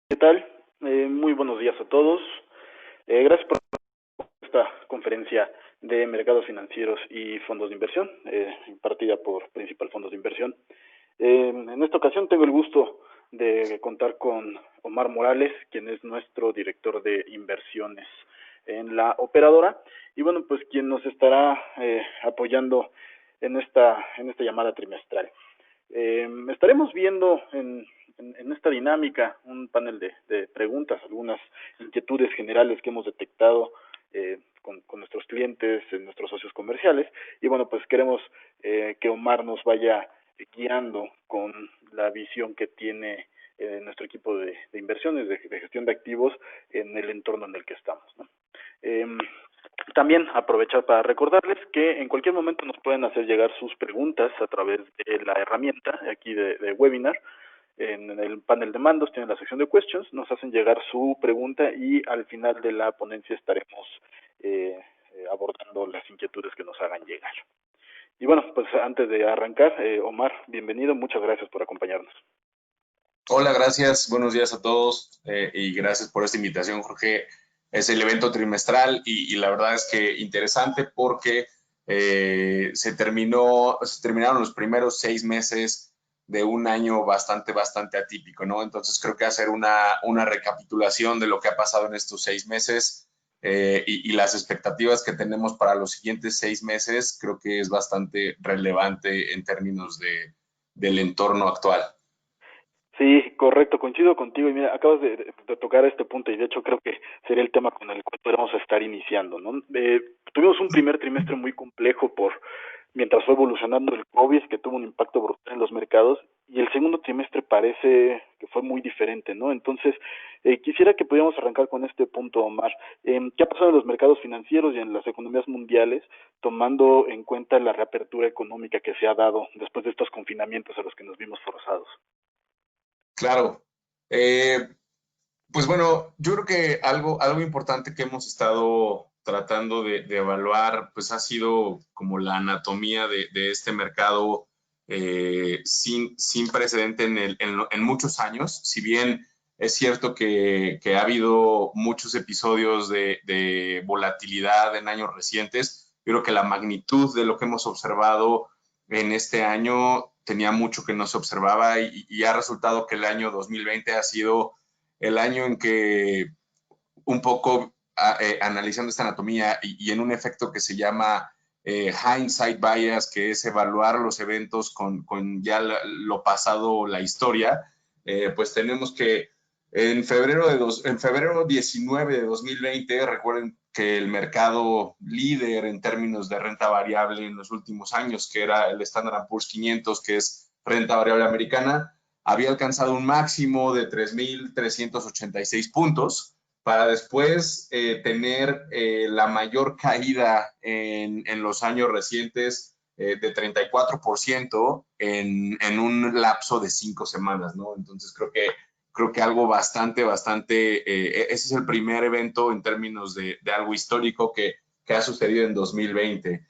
¿Qué tal? Muy buenos días a todos. Gracias por esta conferencia de mercados financieros y fondos de inversión, impartida por Principal Fondos de Inversión. En esta ocasión tengo el gusto de contar con Omar Morales, quien es nuestro director de inversiones en la operadora, y bueno, pues quien nos estará apoyando en esta llamada trimestral. Estaremos viendo en esta dinámica un panel de preguntas, algunas inquietudes generales que hemos detectado con nuestros clientes, nuestros socios comerciales, y bueno, pues queremos que Omar nos vaya guiando con la visión que tiene nuestro equipo de inversiones, de gestión de activos en el entorno en el que estamos, ¿no? Eh, También aprovechar para recordarles que en cualquier momento nos pueden hacer llegar sus preguntas a través de la herramienta aquí de webinar. En el panel de mandos tienen la sección de questions, nos hacen llegar su pregunta y al final de la ponencia estaremos abordando las inquietudes que nos hagan llegar. Y bueno, pues antes de arrancar, Omar, bienvenido, muchas gracias por acompañarnos. Hola, gracias. Buenos días a todos y gracias por esta invitación, Jorge. Es el evento trimestral y la verdad es que interesante porque se terminaron los primeros 6 meses de un año bastante atípico, ¿no? Entonces creo que hacer una recapitulación de lo que ha pasado en estos 6 meses y las expectativas que tenemos para los siguientes 6 meses creo que es bastante relevante en términos del entorno actual. Sí, correcto, coincido contigo. Y mira, acabas de tocar este punto y de hecho creo que sería el tema con el cual podríamos estar iniciando, ¿no? Tuvimos un primer trimestre muy complejo mientras fue evolucionando el COVID, que tuvo un impacto brutal en los mercados, y el segundo trimestre parece que fue muy diferente, ¿no? Entonces, quisiera que pudiéramos arrancar con este punto, Omar. ¿Qué ha pasado en los mercados financieros y en las economías mundiales, tomando en cuenta la reapertura económica que se ha dado después de estos confinamientos a los que nos vimos forzados? Claro. Eh, pues bueno, yo creo que algo importante que hemos estado tratando de evaluar, pues ha sido como la anatomía de este mercado sin precedente en muchos años. Si bien es cierto que ha habido muchos episodios de volatilidad en años recientes, yo creo que la magnitud de lo que hemos observado en este año tenía mucho que no se observaba y ha resultado que el año 2020 ha sido el año en que un poco analizando esta anatomía y en un efecto que se llama hindsight bias, que es evaluar los eventos con ya lo pasado, la historia, pues tenemos que en febrero 19 de 2020, recuerden que el mercado líder en términos de renta variable en los últimos años, que era el Standard Poor's 500, que es renta variable americana, había alcanzado un máximo de 3.386 puntos para después tener la mayor caída en los años recientes de 34% en un lapso de 5 semanas, ¿no? Entonces creo que algo ese es el primer evento en términos de algo histórico que ha sucedido en 2020.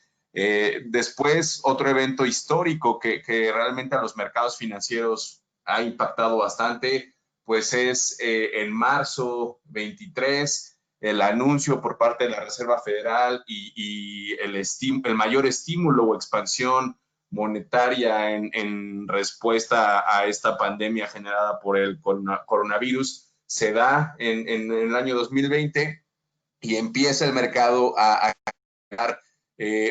Después, otro evento histórico que realmente a los mercados financieros ha impactado bastante, pues es en marzo 23 el anuncio por parte de la Reserva Federal y el mayor estímulo o expansión monetaria en respuesta a esta pandemia generada por el coronavirus se da en el año 2020 y empieza el mercado a crear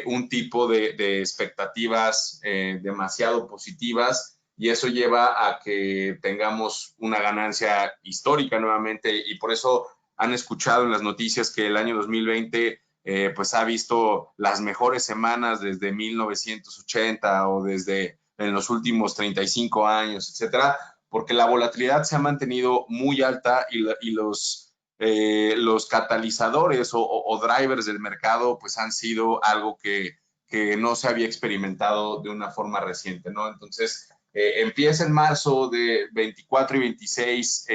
un tipo de expectativas demasiado positivas y eso lleva a que tengamos una ganancia histórica nuevamente y por eso han escuchado en las noticias que el año 2020 pues ha visto las mejores semanas desde 1980 o desde en los últimos 35 años, etcétera, porque la volatilidad se ha mantenido muy alta y los catalizadores o drivers del mercado pues han sido algo que no se había experimentado de una forma reciente, ¿no? Entonces, empieza en marzo de 24 y 26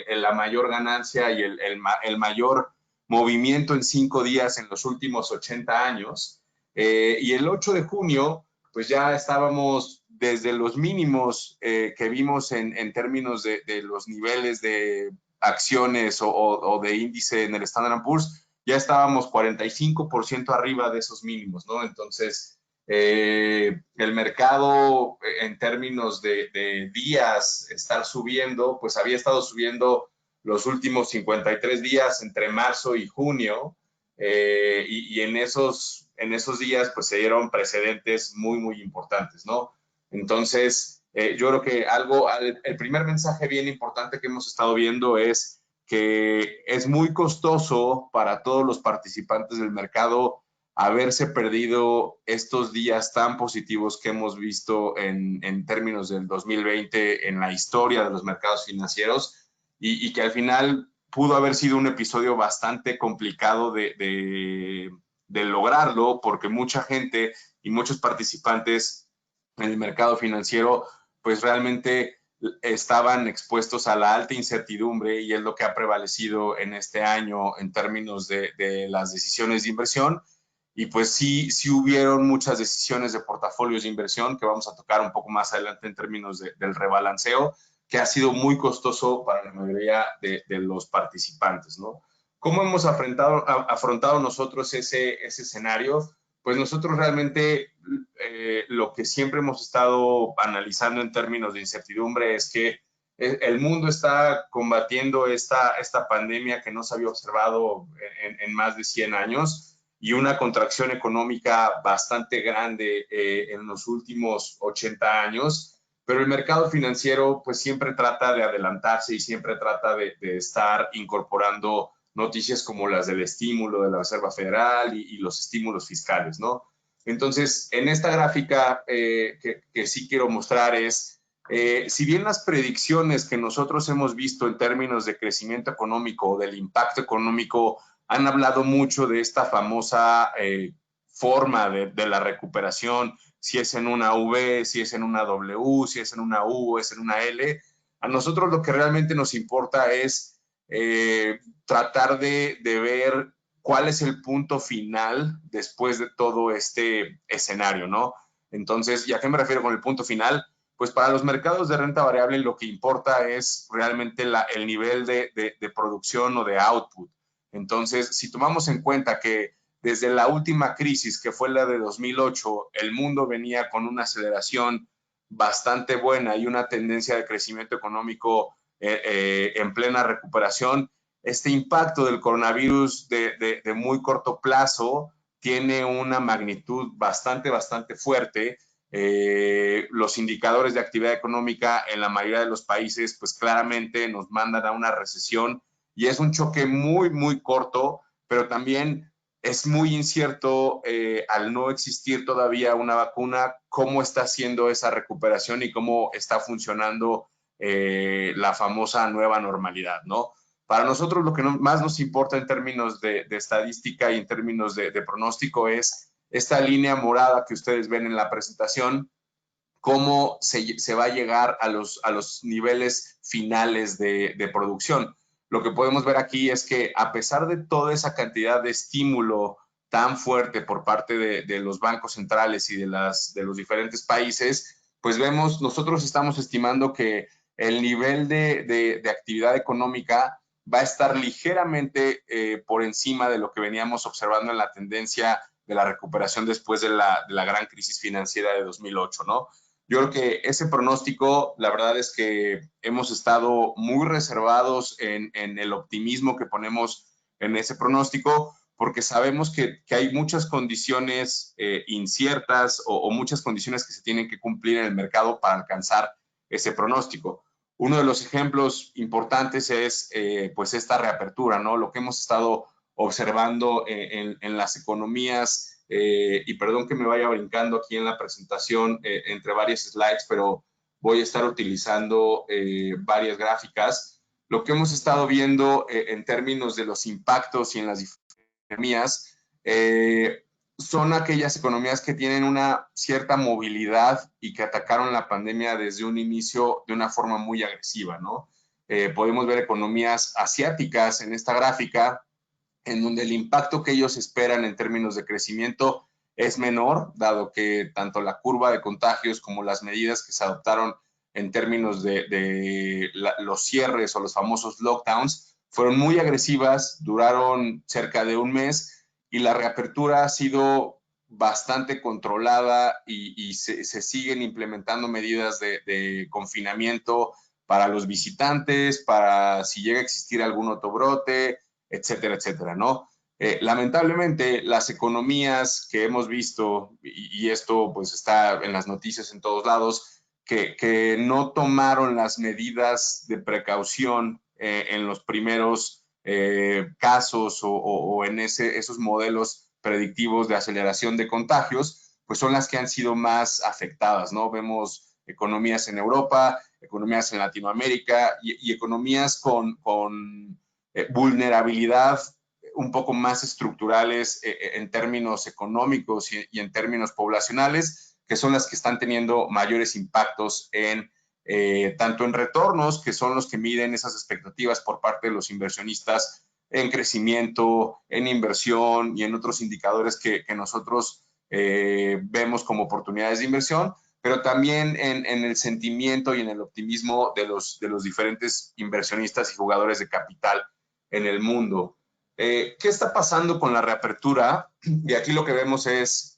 la mayor ganancia y el mayor movimiento en 5 días en los últimos 80 años. Y el 8 de junio, pues ya estábamos desde los mínimos que vimos en términos de los niveles de acciones o de índice en el Standard & Poor's, ya estábamos 45% arriba de esos mínimos, ¿no? Entonces, el mercado en términos de días estar subiendo, pues había estado subiendo los últimos 53 días entre marzo y junio, y en esos días pues se dieron precedentes muy, muy importantes, ¿no? Entonces, yo creo que el primer mensaje bien importante que hemos estado viendo es que es muy costoso para todos los participantes del mercado haberse perdido estos días tan positivos que hemos visto en términos del 2020 en la historia de los mercados financieros y que al final pudo haber sido un episodio bastante complicado de lograrlo porque mucha gente y muchos participantes en el mercado financiero pues realmente estaban expuestos a la alta incertidumbre y es lo que ha prevalecido en este año en términos de las decisiones de inversión. Y pues sí hubieron muchas decisiones de portafolios de inversión que vamos a tocar un poco más adelante en términos del rebalanceo, que ha sido muy costoso para la mayoría de los participantes, ¿no? ¿Cómo hemos afrontado nosotros ese escenario? Pues nosotros realmente lo que siempre hemos estado analizando en términos de incertidumbre es que el mundo está combatiendo esta pandemia que no se había observado en más de 100 años y una contracción económica bastante grande en los últimos 80 años, pero el mercado financiero pues siempre trata de adelantarse y siempre trata de estar incorporando noticias como las del estímulo de la Reserva Federal y los estímulos fiscales, ¿no? Entonces, en esta gráfica que sí quiero mostrar es, si bien las predicciones que nosotros hemos visto en términos de crecimiento económico o del impacto económico han hablado mucho de esta famosa forma de la recuperación, si es en una V, si es en una W, si es en una U, es en una L. A nosotros lo que realmente nos importa es tratar de ver cuál es el punto final después de todo este escenario, ¿no? Entonces, ¿y a qué me refiero con el punto final? Pues para los mercados de renta variable lo que importa es realmente el nivel de producción o de output. Entonces, si tomamos en cuenta que desde la última crisis, que fue la de 2008, el mundo venía con una aceleración bastante buena y una tendencia de crecimiento económico en plena recuperación, este impacto del coronavirus de muy corto plazo tiene una magnitud bastante fuerte. Los indicadores de actividad económica en la mayoría de los países pues claramente nos mandan a una recesión y es un choque muy corto, pero también es muy incierto al no existir todavía una vacuna, cómo está haciendo esa recuperación y cómo está funcionando la famosa nueva normalidad, ¿no? Para nosotros lo que más nos importa en términos de estadística y en términos de pronóstico es esta línea morada que ustedes ven en la presentación, cómo se va a llegar a los niveles finales de producción. Lo que podemos ver aquí es que a pesar de toda esa cantidad de estímulo tan fuerte por parte de los bancos centrales y de los diferentes países, pues vemos, nosotros estamos estimando que el nivel de actividad económica va a estar ligeramente por encima de lo que veníamos observando en la tendencia de la recuperación después de la gran crisis financiera de 2008, ¿no? Yo creo que ese pronóstico, la verdad es que hemos estado muy reservados en el optimismo que ponemos en ese pronóstico, porque sabemos que hay muchas condiciones inciertas o muchas condiciones que se tienen que cumplir en el mercado para alcanzar ese pronóstico. Uno de los ejemplos importantes es pues esta reapertura, ¿no? Lo que hemos estado observando en las economías y perdón que me vaya brincando aquí en la presentación entre varias slides, pero voy a estar utilizando varias gráficas. Lo que hemos estado viendo en términos de los impactos y en las diferentes economías son aquellas economías que tienen una cierta movilidad y que atacaron la pandemia desde un inicio de una forma muy agresiva, ¿no? Podemos ver economías asiáticas en esta gráfica, en donde el impacto que ellos esperan en términos de crecimiento es menor, dado que tanto la curva de contagios como las medidas que se adoptaron en términos de los cierres o los famosos lockdowns fueron muy agresivas, duraron cerca de un mes y la reapertura ha sido bastante controlada y se siguen implementando medidas de confinamiento para los visitantes, para si llega a existir algún otro brote, etcétera, etcétera, ¿no? Lamentablemente, las economías que hemos visto, y esto pues está en las noticias en todos lados, que no tomaron las medidas de precaución en los primeros casos o en esos modelos predictivos de aceleración de contagios, pues son las que han sido más afectadas, ¿no? Vemos economías en Europa, economías en Latinoamérica y economías con vulnerabilidad un poco más estructurales en términos económicos y en términos poblacionales, que son las que están teniendo mayores impactos en tanto en retornos, que son los que miden esas expectativas por parte de los inversionistas en crecimiento, en inversión y en otros indicadores que nosotros vemos como oportunidades de inversión, pero también en el sentimiento y en el optimismo de los diferentes inversionistas y jugadores de capital en el mundo. ¿Qué está pasando con la reapertura? Y aquí lo que vemos es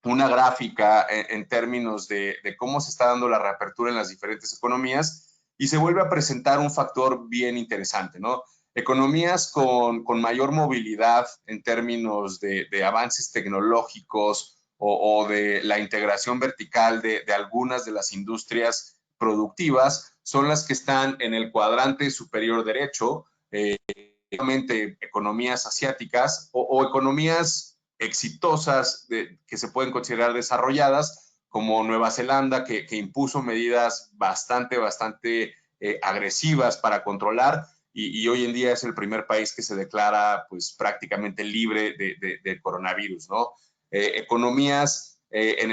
una gráfica en términos de cómo se está dando la reapertura en las diferentes economías y se vuelve a presentar un factor bien interesante, ¿no? Economías con mayor movilidad en términos de avances tecnológicos o de la integración vertical de algunas de las industrias productivas son las que están en el cuadrante superior derecho, economías asiáticas o economías exitosas que se pueden considerar desarrolladas, como Nueva Zelanda, que impuso medidas bastante agresivas para controlar y hoy en día es el primer país que se declara pues prácticamente libre de coronavirus, ¿no? Economías en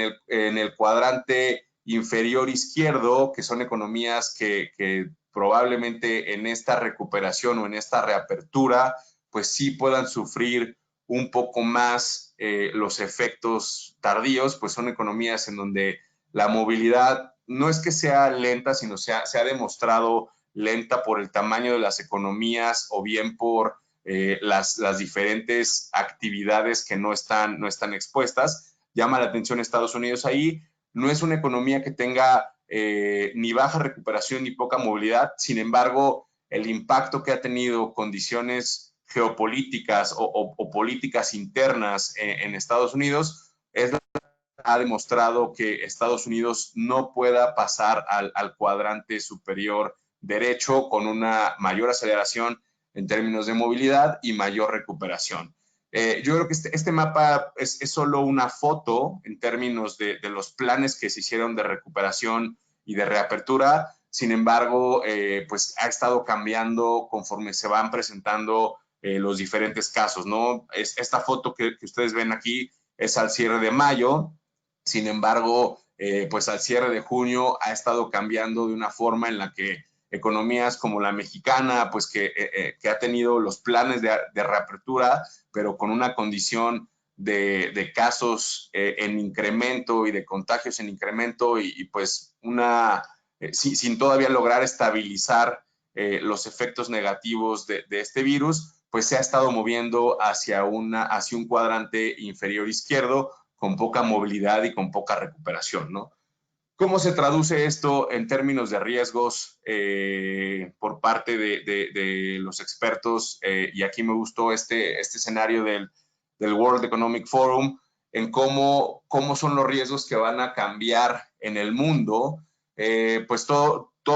el cuadrante inferior izquierdo, que son economías que probablemente en esta recuperación o en esta reapertura, pues sí puedan sufrir un poco más los efectos tardíos, pues son economías en donde la movilidad no es que sea lenta, sino se ha demostrado lenta por el tamaño de las economías o bien por las diferentes actividades que no están expuestas. Llama la atención Estados Unidos ahí. No es una economía que tenga ni baja recuperación ni poca movilidad. Sin embargo, el impacto que ha tenido condiciones geopolíticas o políticas internas en Estados Unidos ha demostrado que Estados Unidos no pueda pasar al cuadrante superior derecho con una mayor aceleración en términos de movilidad y mayor recuperación. Yo creo que este mapa es solo una foto en términos de los planes que se hicieron de recuperación y de reapertura. Sin embargo, pues ha estado cambiando conforme se van presentando los diferentes casos, ¿no? Esta foto que ustedes ven aquí es al cierre de mayo. Sin embargo, pues al cierre de junio ha estado cambiando de una forma en la que economías como la mexicana, pues que ha tenido los planes de reapertura, pero con una condición de casos en incremento y de contagios en incremento y pues sin todavía lograr estabilizar los efectos negativos de este virus, pues se ha estado moviendo hacia un cuadrante inferior izquierdo con poca movilidad y con poca recuperación, ¿no? ¿Cómo se traduce esto en términos de riesgos por parte de los expertos? Y aquí me gustó este escenario del World Economic Forum, en cómo son los riesgos que van a cambiar en el mundo. Pues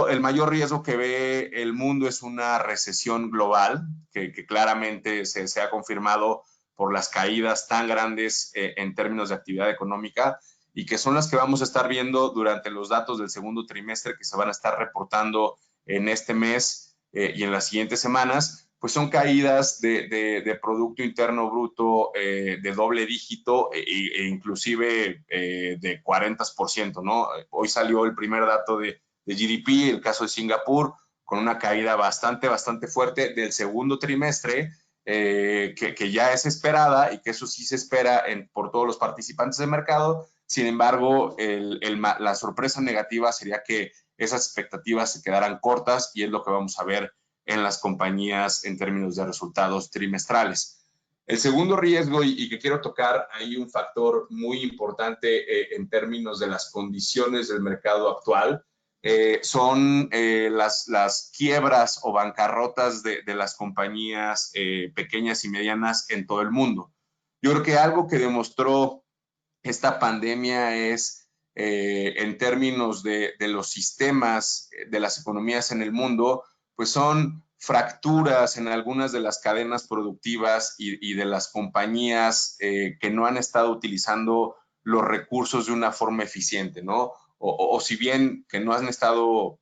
el mayor riesgo que ve el mundo es una recesión global, que claramente se ha confirmado por las caídas tan grandes en términos de actividad económica y que son las que vamos a estar viendo durante los datos del segundo trimestre que se van a estar reportando en este mes y en las siguientes semanas, pues son caídas de Producto Interno Bruto de doble dígito e inclusive de 40%, ¿no? Hoy salió el primer dato de GDP, el caso de Singapur, con una caída bastante fuerte del segundo trimestre, que ya es esperada y que eso sí se espera por todos los participantes del mercado, Sin embargo, la sorpresa negativa sería que esas expectativas se quedaran cortas y es lo que vamos a ver en las compañías en términos de resultados trimestrales. El segundo riesgo, y que quiero tocar ahí un factor muy importante en términos de las condiciones del mercado actual, son las quiebras o bancarrotas de las compañías pequeñas y medianas en todo el mundo. Yo creo que algo que demostró esta pandemia es, en términos de los sistemas de las economías en el mundo, pues son fracturas en algunas de las cadenas productivas y de las compañías que no han estado utilizando los recursos de una forma eficiente, ¿no? O si bien que no han estado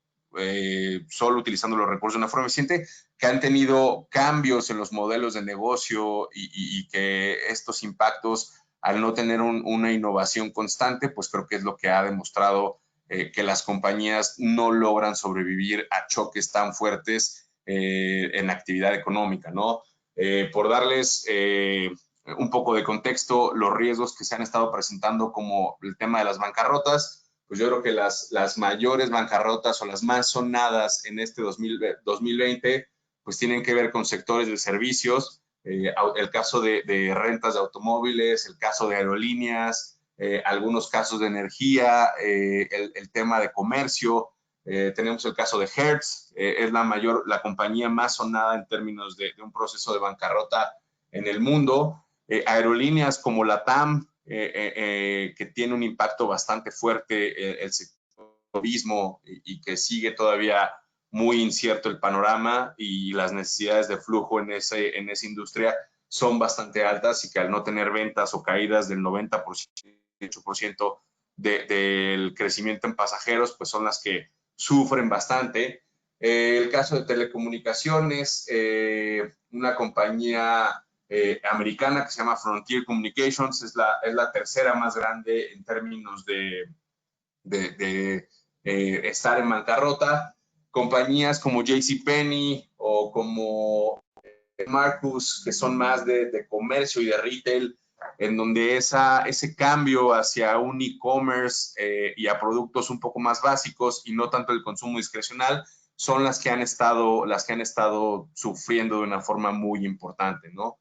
solo utilizando los recursos de una forma eficiente, que han tenido cambios en los modelos de negocio y que estos impactos, al no tener una innovación constante, pues creo que es lo que ha demostrado que las compañías no logran sobrevivir a choques tan fuertes en actividad económica, ¿no? Por darles un poco de contexto, los riesgos que se han estado presentando, como el tema de las bancarrotas, pues yo creo que las mayores bancarrotas o las más sonadas en este 2020, pues tienen que ver con sectores de servicios, el caso de rentas de automóviles, el caso de aerolíneas, algunos casos de energía, el tema de comercio. Tenemos el caso de Hertz, es la compañía más sonada en términos de un proceso de bancarrota en el mundo. Aerolíneas como LATAM, que tiene un impacto bastante fuerte, el sector turismo, y que sigue todavía muy incierto el panorama, y las necesidades de flujo en esa industria son bastante altas, y que al no tener ventas o caídas del 90%, 8% del crecimiento en pasajeros, pues son las que sufren bastante. El caso de telecomunicaciones, una compañía americana que se llama Frontier Communications, es la tercera más grande en términos de estar en bancarrota. Compañías como JCPenney o como Marcus, que son más de comercio y de retail, en donde ese cambio hacia un e-commerce y a productos un poco más básicos y no tanto el consumo discrecional, son las que han estado sufriendo de una forma muy importante, ¿no?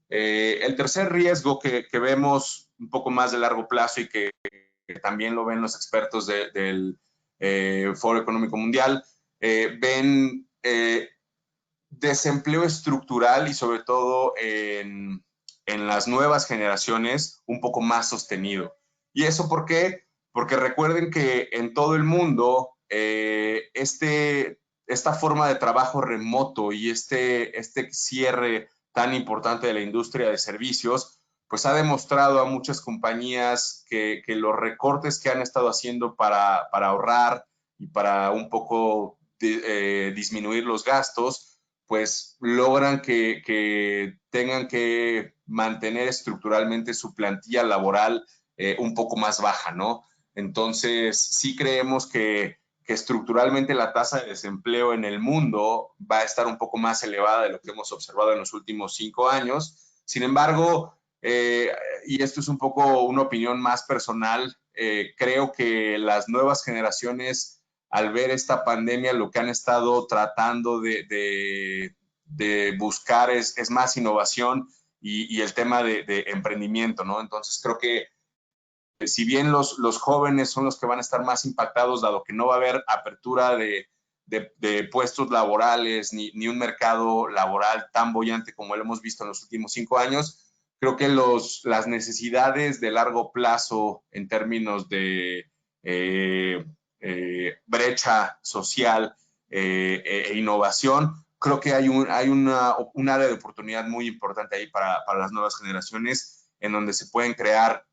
El tercer riesgo que vemos un poco más de largo plazo, y que también lo ven los expertos del Foro Económico Mundial, ven desempleo estructural, y sobre todo en las nuevas generaciones, un poco más sostenido. ¿Y eso por qué? Porque recuerden que en todo el mundo esta forma de trabajo remoto y este cierre tan importante de la industria de servicios, pues ha demostrado a muchas compañías que los recortes que han estado haciendo para ahorrar y para un poco disminuir los gastos, pues logran que tengan que mantener estructuralmente su plantilla laboral un poco más baja, ¿no? Entonces, sí creemos que estructuralmente la tasa de desempleo en el mundo va a estar un poco más elevada de lo que hemos observado en los últimos 5 años. Sin embargo, y esto es un poco una opinión más personal, creo que las nuevas generaciones, al ver esta pandemia, lo que han estado tratando de buscar es más innovación y el tema de emprendimiento, ¿no? Entonces creo que si bien los jóvenes son los que van a estar más impactados, dado que no va a haber apertura de puestos laborales ni un mercado laboral tan bollante como lo hemos visto en los últimos 5 años, creo que las necesidades de largo plazo en términos de brecha social e innovación, creo que hay un área de oportunidad muy importante ahí para las nuevas generaciones, en donde se pueden crear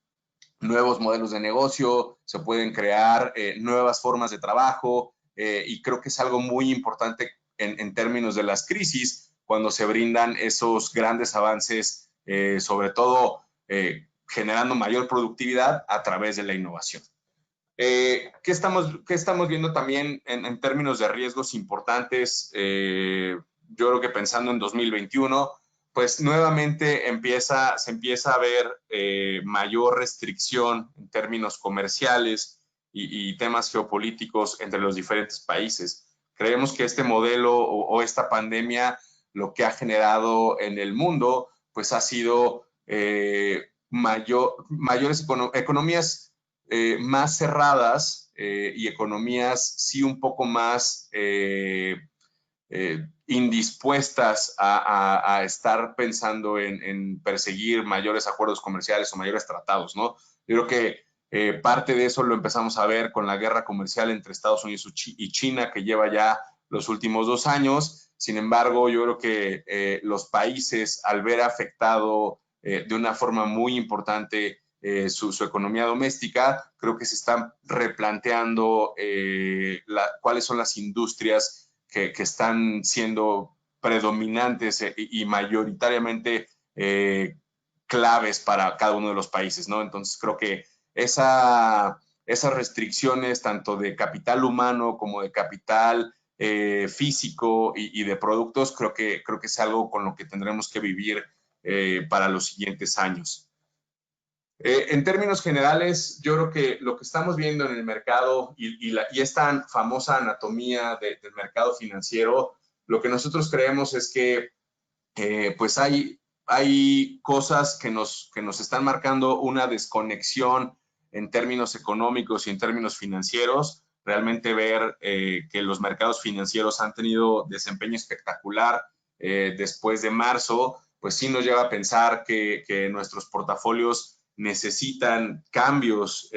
nuevos modelos de negocio, se pueden crear nuevas formas de trabajo, y creo que es algo muy importante en términos de las crisis, cuando se brindan esos grandes avances, sobre todo generando mayor productividad a través de la innovación. ¿Qué estamos viendo también en términos de riesgos importantes? Yo creo que pensando en 2021, pues nuevamente se empieza a ver mayor restricción en términos comerciales y temas geopolíticos entre los diferentes países. Creemos que este modelo o esta pandemia lo que ha generado en el mundo, pues ha sido mayores economías más cerradas y economías sí un poco más indispuestas a estar pensando en perseguir mayores acuerdos comerciales o mayores tratados, ¿no? Yo creo que parte de eso lo empezamos a ver con la guerra comercial entre Estados Unidos y China, que lleva ya los últimos 2 años. Sin embargo, yo creo que los países, al ver afectado de una forma muy importante su economía doméstica, creo que se están replanteando cuáles son las industrias que están siendo predominantes y mayoritariamente claves para cada uno de los países, ¿no? Entonces creo que esas restricciones, tanto de capital humano como de capital físico y de productos, creo que es algo con lo que tendremos que vivir para los siguientes años. En términos generales, yo creo que lo que estamos viendo en el mercado y esta famosa anatomía del mercado financiero, lo que nosotros creemos es que pues hay cosas que nos están marcando una desconexión en términos económicos y en términos financieros. Realmente ver que los mercados financieros han tenido desempeño espectacular después de marzo, pues sí nos lleva a pensar que nuestros portafolios necesitan cambios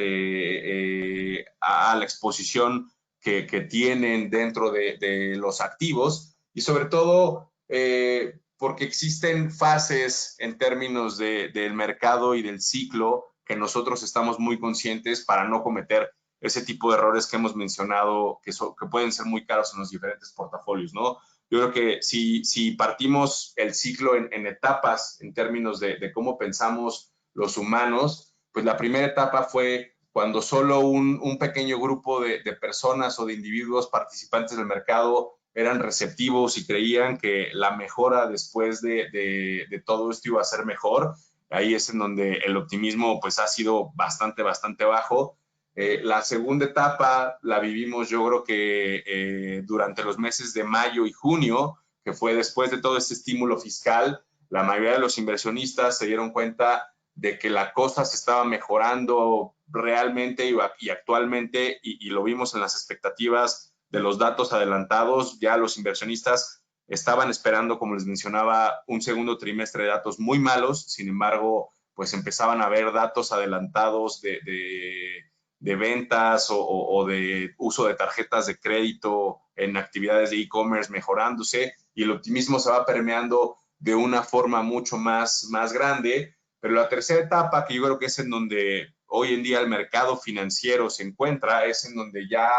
a la exposición que tienen dentro de los activos y sobre todo porque existen fases en términos del mercado y del ciclo que nosotros estamos muy conscientes para no cometer ese tipo de errores que hemos mencionado que pueden ser muy caros en los diferentes portafolios, ¿no? Yo creo que si partimos el ciclo en etapas en términos de cómo pensamos los humanos, pues la primera etapa fue cuando solo un pequeño grupo de personas o de individuos participantes del mercado eran receptivos y creían que la mejora después de todo esto iba a ser mejor. Ahí es en donde el optimismo pues ha sido bastante bajo. La segunda etapa la vivimos yo creo que durante los meses de mayo y junio, que fue después de todo este estímulo fiscal. La mayoría de los inversionistas se dieron cuenta de que la cosa se estaba mejorando realmente y actualmente, y lo vimos en las expectativas de los datos adelantados. Ya los inversionistas estaban esperando, como les mencionaba, un segundo trimestre de datos muy malos. Sin embargo, pues empezaban a ver datos adelantados de ventas o de uso de tarjetas de crédito en actividades de e-commerce mejorándose, y el optimismo se va permeando de una forma mucho más grande. Pero la tercera etapa, que yo creo que es en donde hoy en día el mercado financiero se encuentra, es en donde ya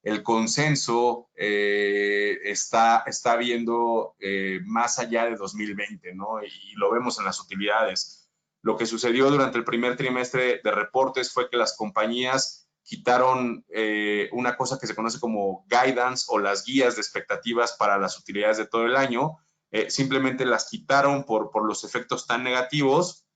el consenso está viendo más allá de 2020, ¿no? Y lo vemos en las utilidades. Lo que sucedió durante el primer trimestre de reportes fue que las compañías quitaron una cosa que se conoce como guidance o las guías de expectativas para las utilidades de todo el año. Simplemente las quitaron por los efectos tan negativos,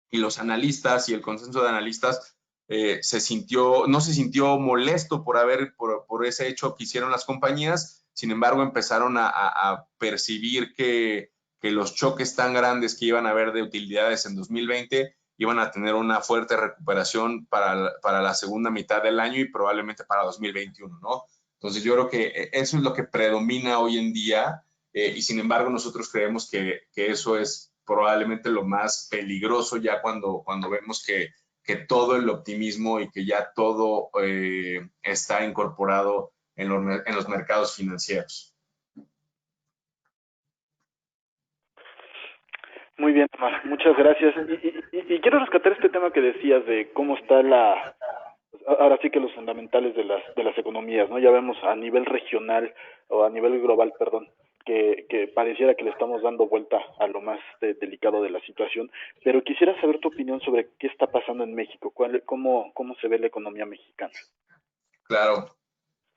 y los analistas y el consenso de analistas no se sintió molesto por ese hecho que hicieron las compañías. Sin embargo, empezaron a percibir que los choques tan grandes que iban a haber de utilidades en 2020 iban a tener una fuerte recuperación para la segunda mitad del año y probablemente para 2021, ¿no? Entonces yo creo que eso es lo que predomina hoy en día, y sin embargo nosotros creemos que eso es probablemente lo más peligroso ya cuando vemos que todo el optimismo y que ya todo está incorporado en los mercados financieros. Muy bien, Tomás, muchas gracias. Y quiero rescatar este tema que decías de cómo está ahora sí que los fundamentales de las economías, ¿no? Ya vemos a nivel regional o a nivel global, perdón, que pareciera que le estamos dando vuelta a lo más delicado de la situación, pero quisiera saber tu opinión sobre qué está pasando en México, cómo se ve la economía mexicana. Claro.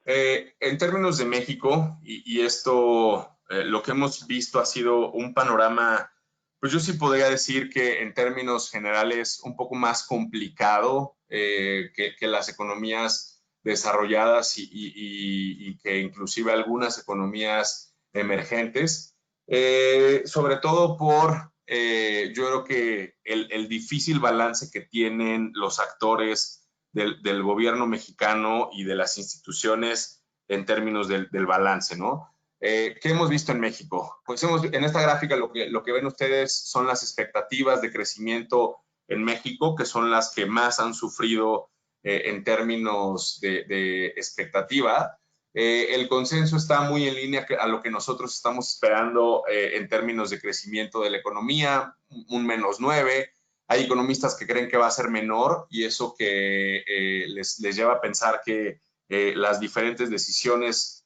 En términos de México, y esto, lo que hemos visto ha sido un panorama Pues yo sí podría decir que en términos generales un poco más complicado que las economías desarrolladas y que inclusive algunas economías emergentes, sobre todo por, yo creo que el difícil balance que tienen los actores del gobierno mexicano y de las instituciones en términos del balance, ¿no? ¿Qué hemos visto en México? Pues en esta gráfica lo que ven ustedes son las expectativas de crecimiento en México, que son las que más han sufrido en términos de expectativa. El consenso está muy en línea a lo que nosotros estamos esperando en términos de crecimiento de la economía, un -9. Hay economistas que creen que va a ser menor y eso que les lleva a pensar que las diferentes decisiones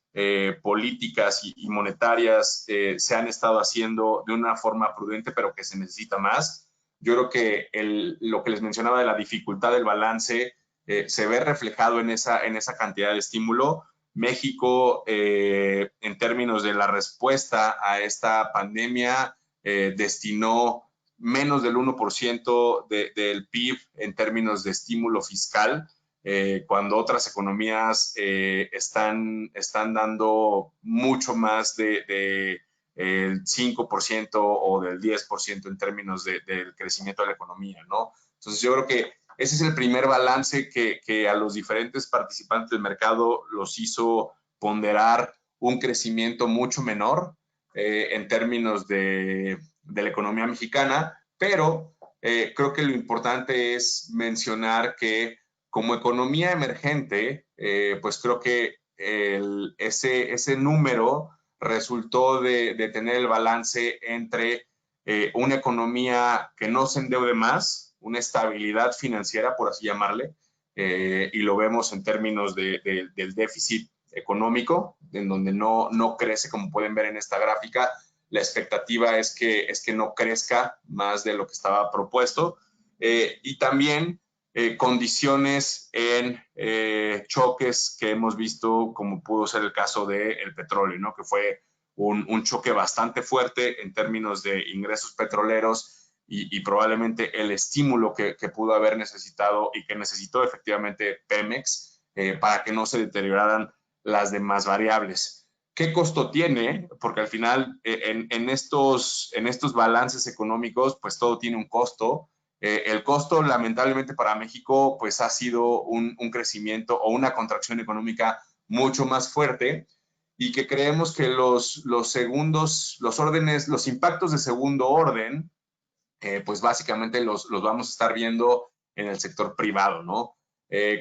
políticas y monetarias se han estado haciendo de una forma prudente, pero que se necesita más. Yo creo que lo que les mencionaba de la dificultad del balance se ve reflejado en esa cantidad de estímulo. México, en términos de la respuesta a esta pandemia, destinó menos del 1% del PIB en términos de estímulo fiscal. Cuando otras economías están dando mucho más del 5% o del 10% en términos del crecimiento de la economía, ¿no? Entonces yo creo que ese es el primer balance que a los diferentes participantes del mercado los hizo ponderar un crecimiento mucho menor en términos de la economía mexicana, pero creo que lo importante es mencionar que como economía emergente, pues creo que ese número resultó de tener el balance entre una economía que no se endeude más, una estabilidad financiera, por así llamarle, y lo vemos en términos del déficit económico, en donde no crece, como pueden ver en esta gráfica. La expectativa es que no crezca más de lo que estaba propuesto. Y también condiciones en choques que hemos visto, como pudo ser el caso del petróleo, ¿no? Que fue un choque bastante fuerte en términos de ingresos petroleros y probablemente el estímulo que pudo haber necesitado y que necesitó efectivamente Pemex para que no se deterioraran las demás variables. ¿Qué costo tiene? Porque al final en estos balances económicos, pues todo tiene un costo. El costo, lamentablemente para México, pues ha sido un crecimiento o una contracción económica mucho más fuerte y que creemos que los impactos de segundo orden, pues básicamente los vamos a estar viendo en el sector privado, ¿no?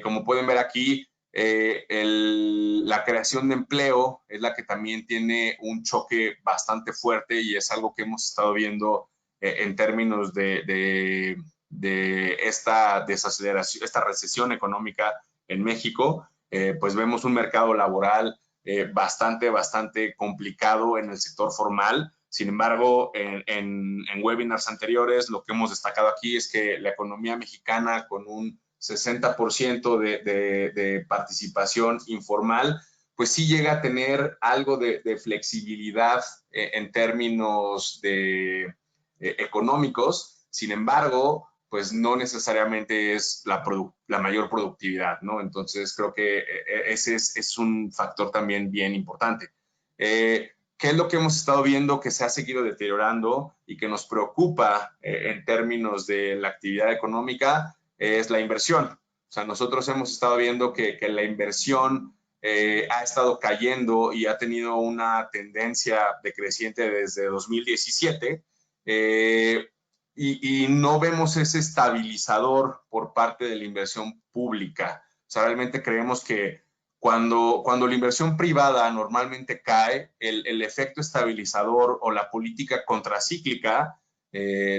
Como pueden ver aquí, la creación de empleo es la que también tiene un choque bastante fuerte y es algo que hemos estado viendo en términos de esta desaceleración, esta recesión económica en México. Pues vemos un mercado laboral bastante complicado en el sector formal. Sin embargo, en webinars anteriores, lo que hemos destacado aquí es que la economía mexicana con un 60% de participación informal, pues sí llega a tener algo de flexibilidad en términos económicos. Sin embargo, pues no necesariamente es la mayor productividad, ¿no? Entonces creo que ese es un factor también bien importante. ¿Qué es lo que hemos estado viendo que se ha seguido deteriorando y que nos preocupa en términos de la actividad económica? Es la inversión. O sea, nosotros hemos estado viendo que la inversión ha estado cayendo y ha tenido una tendencia decreciente desde 2017. Y no vemos ese estabilizador por parte de la inversión pública. O sea, realmente creemos que cuando la inversión privada normalmente cae, el efecto estabilizador o la política contracíclica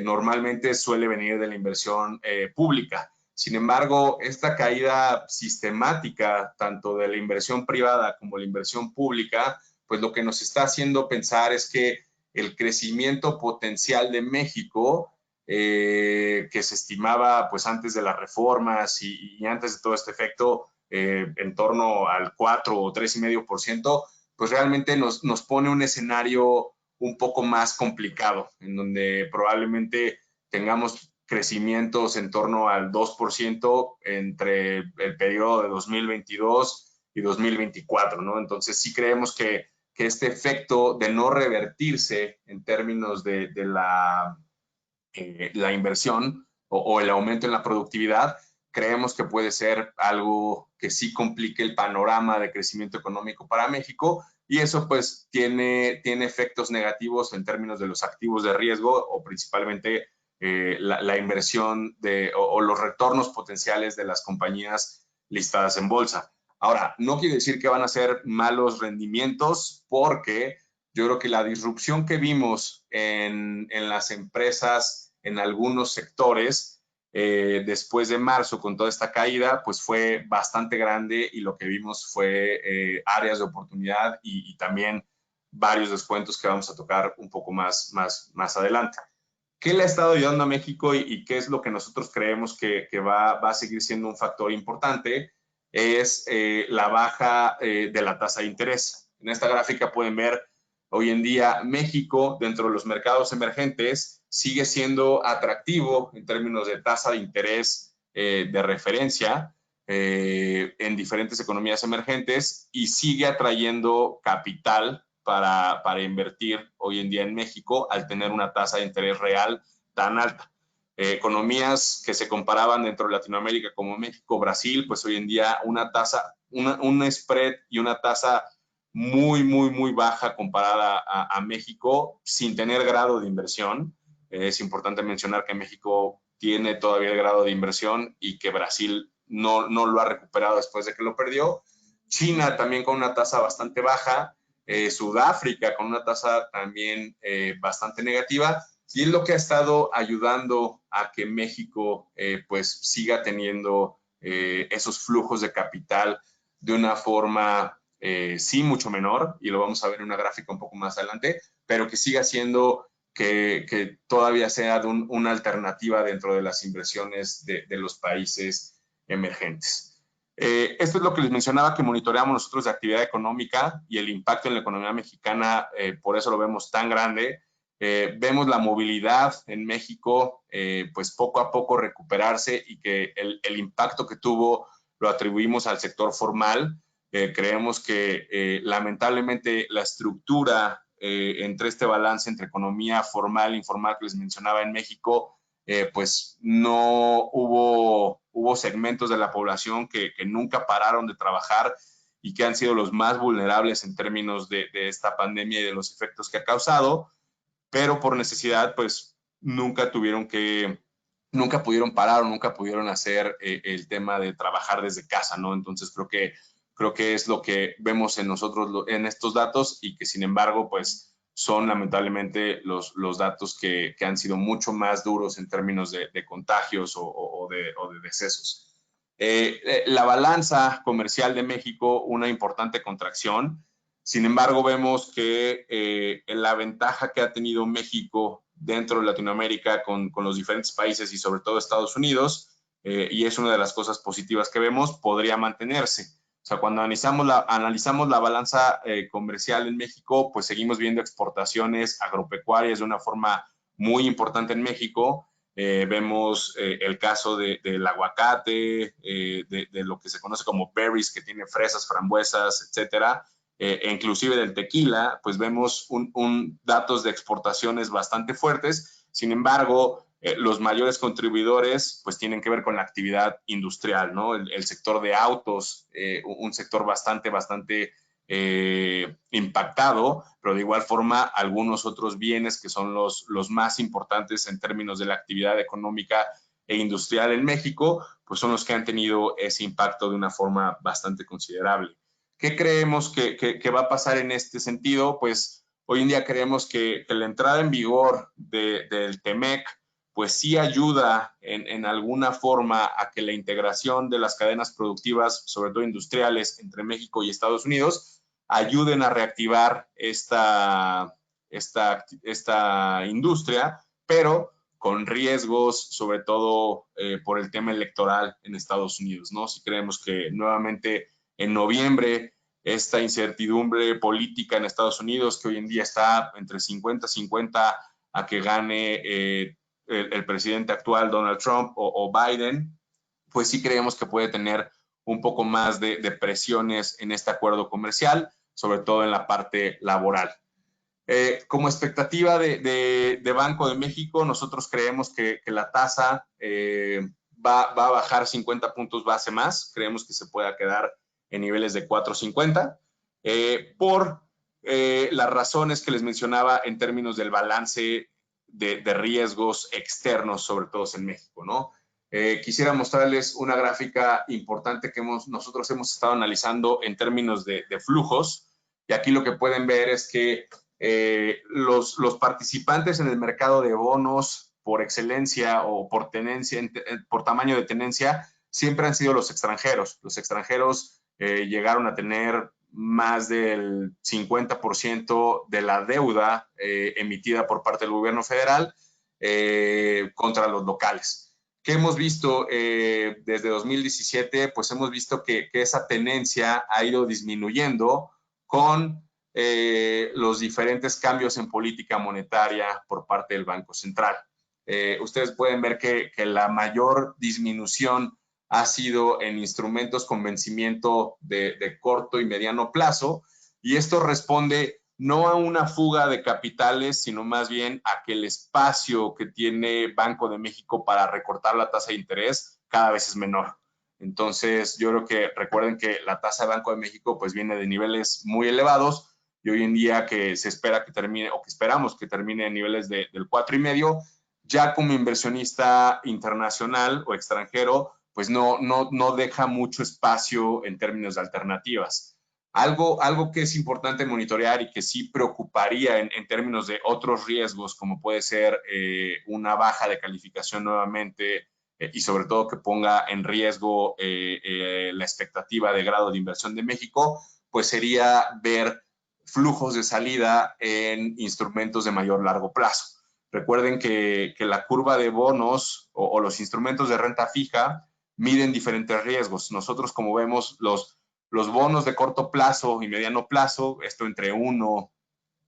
normalmente suele venir de la inversión pública. Sin embargo, esta caída sistemática, tanto de la inversión privada como la inversión pública, pues lo que nos está haciendo pensar es que el crecimiento potencial de México, que se estimaba pues antes de las reformas y antes de todo este efecto, en torno al 4 o 3,5%, pues realmente nos pone un escenario un poco más complicado, en donde probablemente tengamos crecimientos en torno al 2% entre el periodo de 2022 y 2024, ¿no? Entonces sí creemos que este efecto de no revertirse en términos de la inversión o el aumento en la productividad, creemos que puede ser algo que sí complique el panorama de crecimiento económico para México, y eso pues tiene efectos negativos en términos de los activos de riesgo o principalmente la inversión o los retornos potenciales de las compañías listadas en bolsa. Ahora, no quiere decir que van a ser malos rendimientos, porque yo creo que la disrupción que vimos en las empresas en algunos sectores después de marzo con toda esta caída, pues fue bastante grande, y lo que vimos fue áreas de oportunidad y también varios descuentos que vamos a tocar un poco más adelante. ¿Qué le ha estado ayudando a México y qué es lo que nosotros creemos que va a seguir siendo un factor importante? Es la baja de la tasa de interés. En esta gráfica pueden ver hoy en día México, dentro de los mercados emergentes, sigue siendo atractivo en términos de tasa de interés de referencia en diferentes economías emergentes, y sigue atrayendo capital para invertir hoy en día en México al tener una tasa de interés real tan alta. Economías que se comparaban dentro de Latinoamérica como México, Brasil, pues hoy en día una tasa, un spread y una tasa muy baja comparada a México, sin tener grado de inversión. Es importante mencionar que México tiene todavía el grado de inversión y que Brasil no lo ha recuperado después de que lo perdió. China también con una tasa bastante baja, Sudáfrica con una tasa también bastante negativa, y es lo que ha estado ayudando a que México pues siga teniendo esos flujos de capital de una forma sí mucho menor, y lo vamos a ver en una gráfica un poco más adelante, pero que siga siendo que todavía sea una alternativa dentro de las inversiones de los países emergentes. Esto es lo que les mencionaba, que monitoreamos nosotros de actividad económica y el impacto en la economía mexicana, por eso lo vemos tan grande. Vemos la movilidad en México pues poco a poco recuperarse, y que el impacto que tuvo lo atribuimos al sector formal. Creemos que lamentablemente la estructura entre este balance entre economía formal e informal que les mencionaba en México, pues no hubo segmentos de la población que nunca pararon de trabajar y que han sido los más vulnerables en términos de esta pandemia y de los efectos que ha causado, pero por necesidad pues nunca pudieron parar o nunca pudieron hacer el tema de trabajar desde casa, ¿no? Entonces creo que es lo que vemos en nosotros en estos datos, y que sin embargo pues son lamentablemente los datos que han sido mucho más duros en términos de contagios o de decesos. La balanza comercial de México, una importante contracción. Sin embargo, vemos que la ventaja que ha tenido México dentro de Latinoamérica con los diferentes países y sobre todo Estados Unidos, y es una de las cosas positivas que vemos, podría mantenerse. O sea, cuando analizamos la balanza comercial en México, pues seguimos viendo exportaciones agropecuarias de una forma muy importante en México. Vemos el caso del aguacate, de lo que se conoce como berries, que tiene fresas, frambuesas, etcétera. E inclusive del tequila, pues vemos datos de exportaciones bastante fuertes. Sin embargo, los mayores contribuidores pues tienen que ver con la actividad industrial, ¿no? El sector de autos, un sector bastante impactado, pero de igual forma algunos otros bienes que son los más importantes en términos de la actividad económica e industrial en México, pues son los que han tenido ese impacto de una forma bastante considerable. ¿Qué creemos que va a pasar en este sentido? Pues hoy en día creemos que la entrada en vigor del TEMEC pues sí ayuda en alguna forma a que la integración de las cadenas productivas, sobre todo industriales, entre México y Estados Unidos, ayuden a reactivar esta industria, pero con riesgos, sobre todo por el tema electoral en Estados Unidos, ¿no? Si creemos que nuevamente en noviembre esta incertidumbre política en Estados Unidos, que hoy en día está entre 50-50 a que gane el presidente actual, Donald Trump o Biden, pues sí creemos que puede tener un poco más de presiones en este acuerdo comercial, sobre todo en la parte laboral. Como expectativa de Banco de México, nosotros creemos que la tasa va a bajar 50 puntos base más. Creemos que se pueda quedar en niveles de 4.50 por las razones que les mencionaba en términos del balance de riesgos externos, sobre todo en México, ¿no? Quisiera mostrarles una gráfica importante que nosotros hemos estado analizando en términos de flujos. Y aquí lo que pueden ver es que los participantes en el mercado de bonos por excelencia o por tenencia, por tamaño de tenencia, siempre han sido los extranjeros. Los extranjeros llegaron a tener más del 50% de la deuda emitida por parte del gobierno federal contra los locales. ¿Qué hemos visto desde 2017? Pues hemos visto que esa tenencia ha ido disminuyendo con los diferentes cambios en política monetaria por parte del Banco Central. Ustedes pueden ver que la mayor disminución ha sido en instrumentos con vencimiento de corto y mediano plazo, y esto responde no a una fuga de capitales, sino más bien a que el espacio que tiene Banco de México para recortar la tasa de interés cada vez es menor. Entonces, yo creo que recuerden que la tasa de Banco de México pues viene de niveles muy elevados, y hoy en día que se espera que termine, o que esperamos que termine en niveles del 4.5, ya como inversionista internacional o extranjero, pues no deja mucho espacio en términos de alternativas. Algo que es importante monitorear y que sí preocuparía en términos de otros riesgos, como puede ser una baja de calificación nuevamente, y sobre todo que ponga en riesgo la expectativa de grado de inversión de México, pues sería ver flujos de salida en instrumentos de mayor largo plazo. Recuerden que la curva de bonos o los instrumentos de renta fija miden diferentes riesgos. Nosotros, como vemos, los bonos de corto plazo y mediano plazo, esto entre 1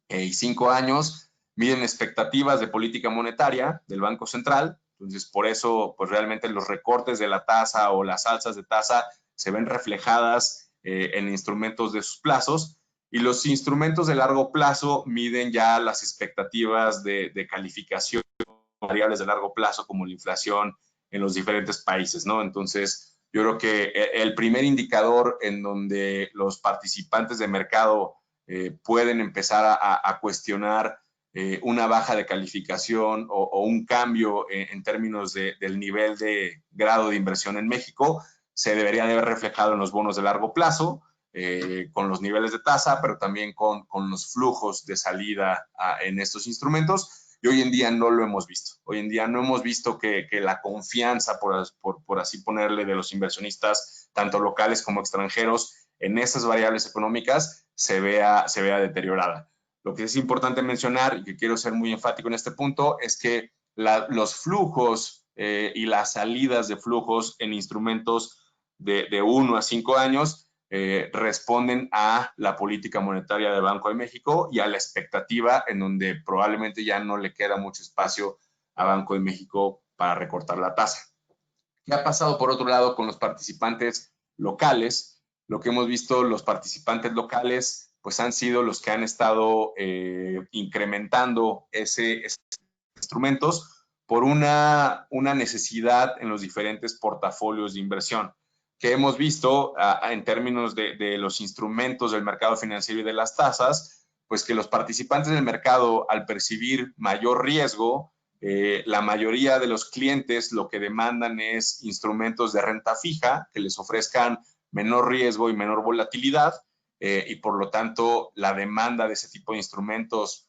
y 5 años, miden expectativas de política monetaria del Banco Central. Entonces, por eso, pues realmente los recortes de la tasa o las alzas de tasa se ven reflejadas en instrumentos de sus plazos. Y los instrumentos de largo plazo miden ya las expectativas de calificación variables de largo plazo, como la inflación en los diferentes países, ¿no? Entonces, yo creo que el primer indicador en donde los participantes de mercado pueden empezar a cuestionar una baja de calificación o un cambio en términos del nivel de grado de inversión en México se debería de ver reflejado en los bonos de largo plazo, con los niveles de tasa, pero también con los flujos de salida en estos instrumentos. Y hoy en día no lo hemos visto. Hoy en día no hemos visto que la confianza, por así ponerle, de los inversionistas, tanto locales como extranjeros, en esas variables económicas se vea deteriorada. Lo que es importante mencionar, y que quiero ser muy enfático en este punto, es que los flujos y las salidas de flujos en instrumentos de 1 a 5 años responden a la política monetaria del Banco de México y a la expectativa en donde probablemente ya no le queda mucho espacio a Banco de México para recortar la tasa. ¿Qué ha pasado por otro lado con los participantes locales? Lo que hemos visto, los participantes locales pues han sido los que han estado incrementando esos instrumentos por una necesidad en los diferentes portafolios de inversión que hemos visto en términos de los instrumentos del mercado financiero y de las tasas, pues que los participantes del mercado, al percibir mayor riesgo, la mayoría de los clientes lo que demandan es instrumentos de renta fija que les ofrezcan menor riesgo y menor volatilidad, y por lo tanto la demanda de ese tipo de instrumentos,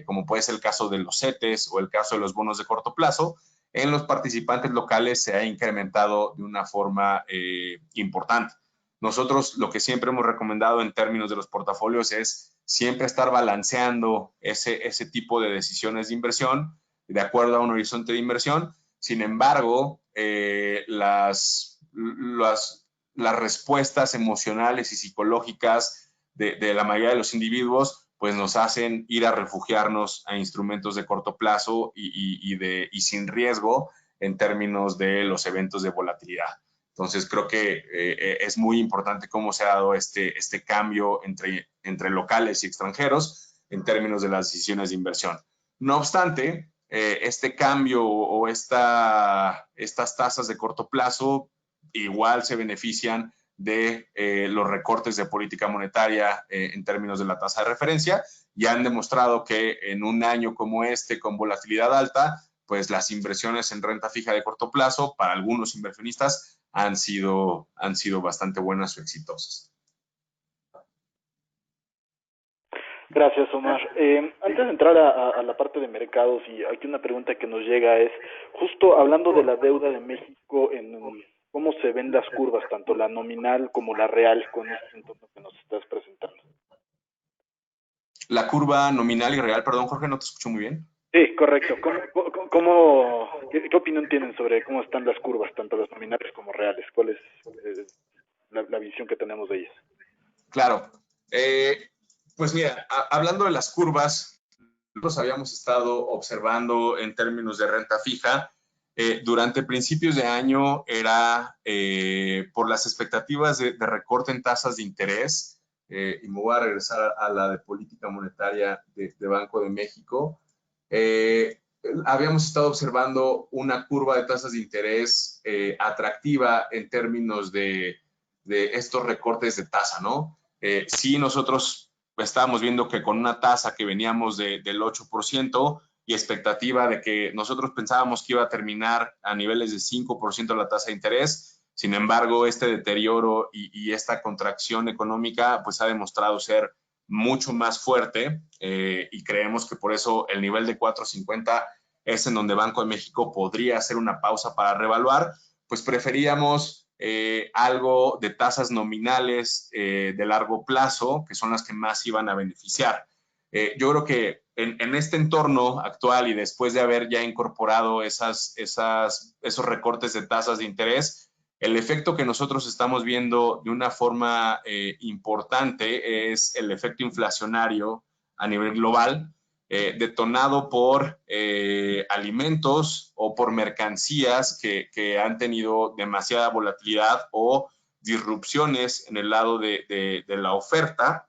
como puede ser el caso de los CETES o el caso de los bonos de corto plazo, en los participantes locales se ha incrementado de una forma importante. Nosotros lo que siempre hemos recomendado en términos de los portafolios es siempre estar balanceando ese tipo de decisiones de inversión de acuerdo a un horizonte de inversión. Sin embargo, las las respuestas emocionales y psicológicas de la mayoría de los individuos, pues nos hacen ir a refugiarnos a instrumentos de corto plazo y sin riesgo en términos de los eventos de volatilidad. Entonces, creo que es muy importante cómo se ha dado este cambio entre locales y extranjeros en términos de las decisiones de inversión. No obstante, este cambio o estas tasas de corto plazo igual se benefician de los recortes de política monetaria en términos de la tasa de referencia y han demostrado que en un año como este, con volatilidad alta, pues las inversiones en renta fija de corto plazo para algunos inversionistas han sido bastante buenas o exitosas. Gracias, Omar. Antes de entrar a la parte de mercados, y aquí una pregunta que nos llega es, justo hablando de la deuda de México, cómo se ven las curvas, tanto la nominal como la real, con este entorno que nos estás presentando. La curva nominal y real, perdón, Jorge, no te escucho muy bien. Sí, correcto. ¿Qué opinión tienen sobre cómo están las curvas, tanto las nominales como reales? ¿Cuál es la visión que tenemos de ellas? Claro. Pues mira, hablando de las curvas, nosotros habíamos estado observando en términos de renta fija, durante principios de año era por las expectativas de recorte en tasas de interés, y me voy a regresar a la de política monetaria de Banco de México. Habíamos estado observando una curva de tasas de interés atractiva en términos de estos recortes de tasa, ¿no? Sí, nosotros estábamos viendo que con una tasa que veníamos del 8% y expectativa de que nosotros pensábamos que iba a terminar a niveles de 5% la tasa de interés. Sin embargo, este deterioro y esta contracción económica pues ha demostrado ser mucho más fuerte y creemos que por eso el nivel de 4.50 es en donde Banco de México podría hacer una pausa para reevaluar. Pues preferíamos algo de tasas nominales de largo plazo, que son las que más iban a beneficiar. Yo creo que en este entorno actual y después de haber ya incorporado esos recortes de tasas de interés, el efecto que nosotros estamos viendo de una forma importante es el efecto inflacionario a nivel global, detonado por alimentos o por mercancías que han tenido demasiada volatilidad o disrupciones en el lado de la oferta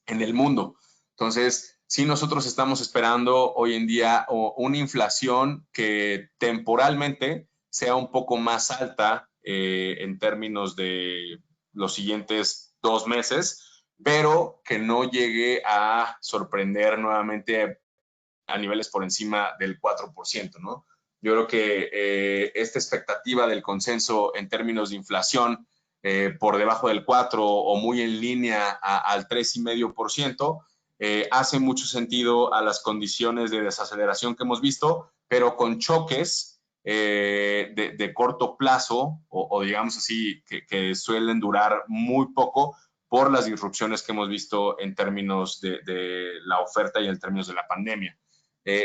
en el mundo. Entonces, sí, nosotros estamos esperando hoy en día una inflación que temporalmente sea un poco más alta en términos de los siguientes 2 meses, pero que no llegue a sorprender nuevamente a niveles por encima del 4%, ¿no? Yo creo que esta expectativa del consenso en términos de inflación por debajo del 4 o muy en línea al 3,5%, hace mucho sentido a las condiciones de desaceleración que hemos visto, pero con choques de corto plazo o digamos así, que suelen durar muy poco por las disrupciones que hemos visto en términos de la oferta y en términos de la pandemia.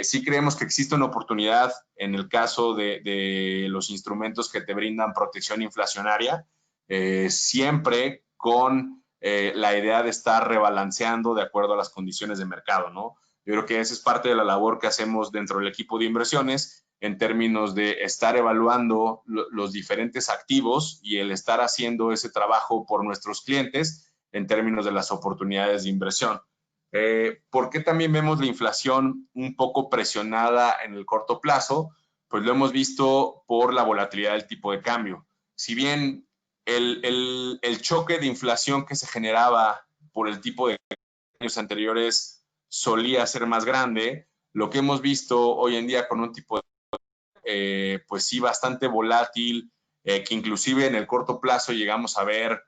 Sí creemos que existe una oportunidad en el caso de los instrumentos que te brindan protección inflacionaria, siempre con la idea de estar rebalanceando de acuerdo a las condiciones de mercado, ¿no? Yo creo que esa es parte de la labor que hacemos dentro del equipo de inversiones en términos de estar evaluando los diferentes activos y el estar haciendo ese trabajo por nuestros clientes en términos de las oportunidades de inversión. ¿Por qué también vemos la inflación un poco presionada en el corto plazo? Pues lo hemos visto por la volatilidad del tipo de cambio. Si bien el choque de inflación que se generaba por el tipo de años anteriores solía ser más grande, lo que hemos visto hoy en día con un tipo de pues sí bastante volátil, que inclusive en el corto plazo llegamos a ver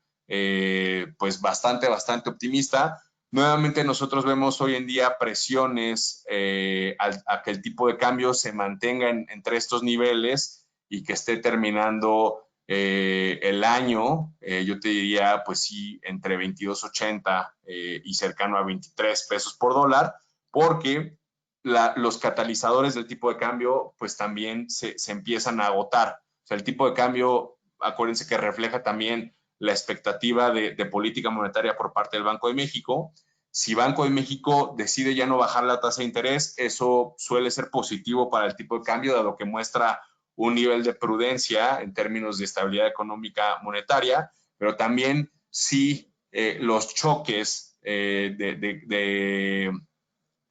pues bastante optimista. Nuevamente nosotros vemos hoy en día presiones a que el tipo de cambio se mantenga entre estos niveles y que esté terminando el año, yo te diría, pues sí, entre 22.80 y cercano a 23 pesos por dólar, porque los catalizadores del tipo de cambio pues también se empiezan a agotar. O sea, el tipo de cambio, acuérdense que refleja también la expectativa de política monetaria por parte del Banco de México. Si Banco de México decide ya no bajar la tasa de interés, eso suele ser positivo para el tipo de cambio, dado que muestra un nivel de prudencia en términos de estabilidad económica monetaria, pero también si los choques de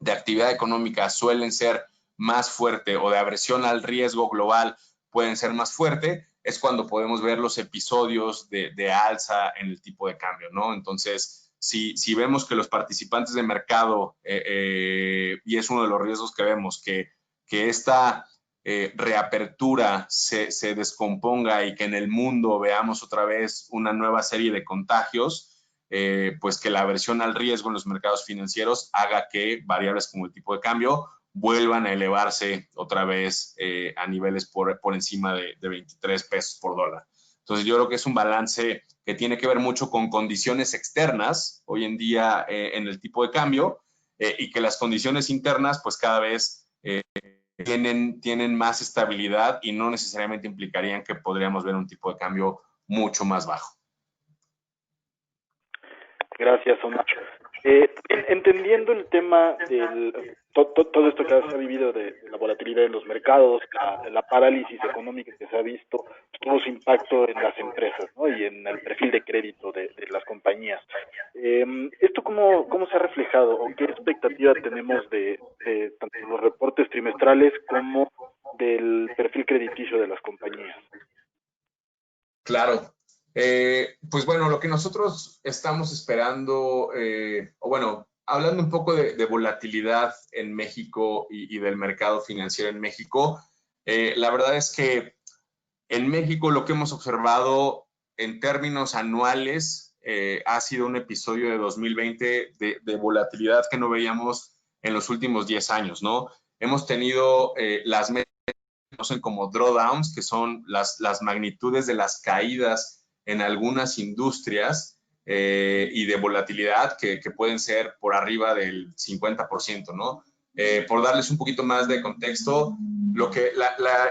actividad económica suelen ser más fuerte o de aversión al riesgo global pueden ser más fuerte, es cuando podemos ver los episodios de alza en el tipo de cambio, ¿no? Entonces, si vemos que los participantes de mercado, y es uno de los riesgos que vemos, que esta reapertura se descomponga y que en el mundo veamos otra vez una nueva serie de contagios, pues que la aversión al riesgo en los mercados financieros haga que variables como el tipo de cambio vuelvan a elevarse otra vez a niveles por encima de 23 pesos por dólar. Entonces yo creo que es un balance que tiene que ver mucho con condiciones externas hoy en día en el tipo de cambio, y que las condiciones internas pues cada vez tienen más estabilidad y no necesariamente implicarían que podríamos ver un tipo de cambio mucho más bajo. Gracias, Omar. Entendiendo el tema todo esto que se ha vivido de la volatilidad en los mercados, la parálisis económica que se ha visto, tuvo su impacto en las empresas, ¿no? Y en el perfil de crédito de las compañías. ¿Esto cómo se ha reflejado o qué expectativa tenemos de tanto los reportes trimestrales como del perfil crediticio de las compañías? Claro. Pues bueno, lo que nosotros estamos esperando, o bueno, hablando un poco de volatilidad en México y del mercado financiero en México, la verdad es que en México lo que hemos observado en términos anuales ha sido un episodio de 2020 de volatilidad que no veíamos en los últimos 10 años, ¿no? Hemos tenido las metas que conocen como drawdowns, que son las magnitudes de las caídas en algunas industrias y de volatilidad que pueden ser por arriba del 50%, ¿no? Por darles un poquito más de contexto,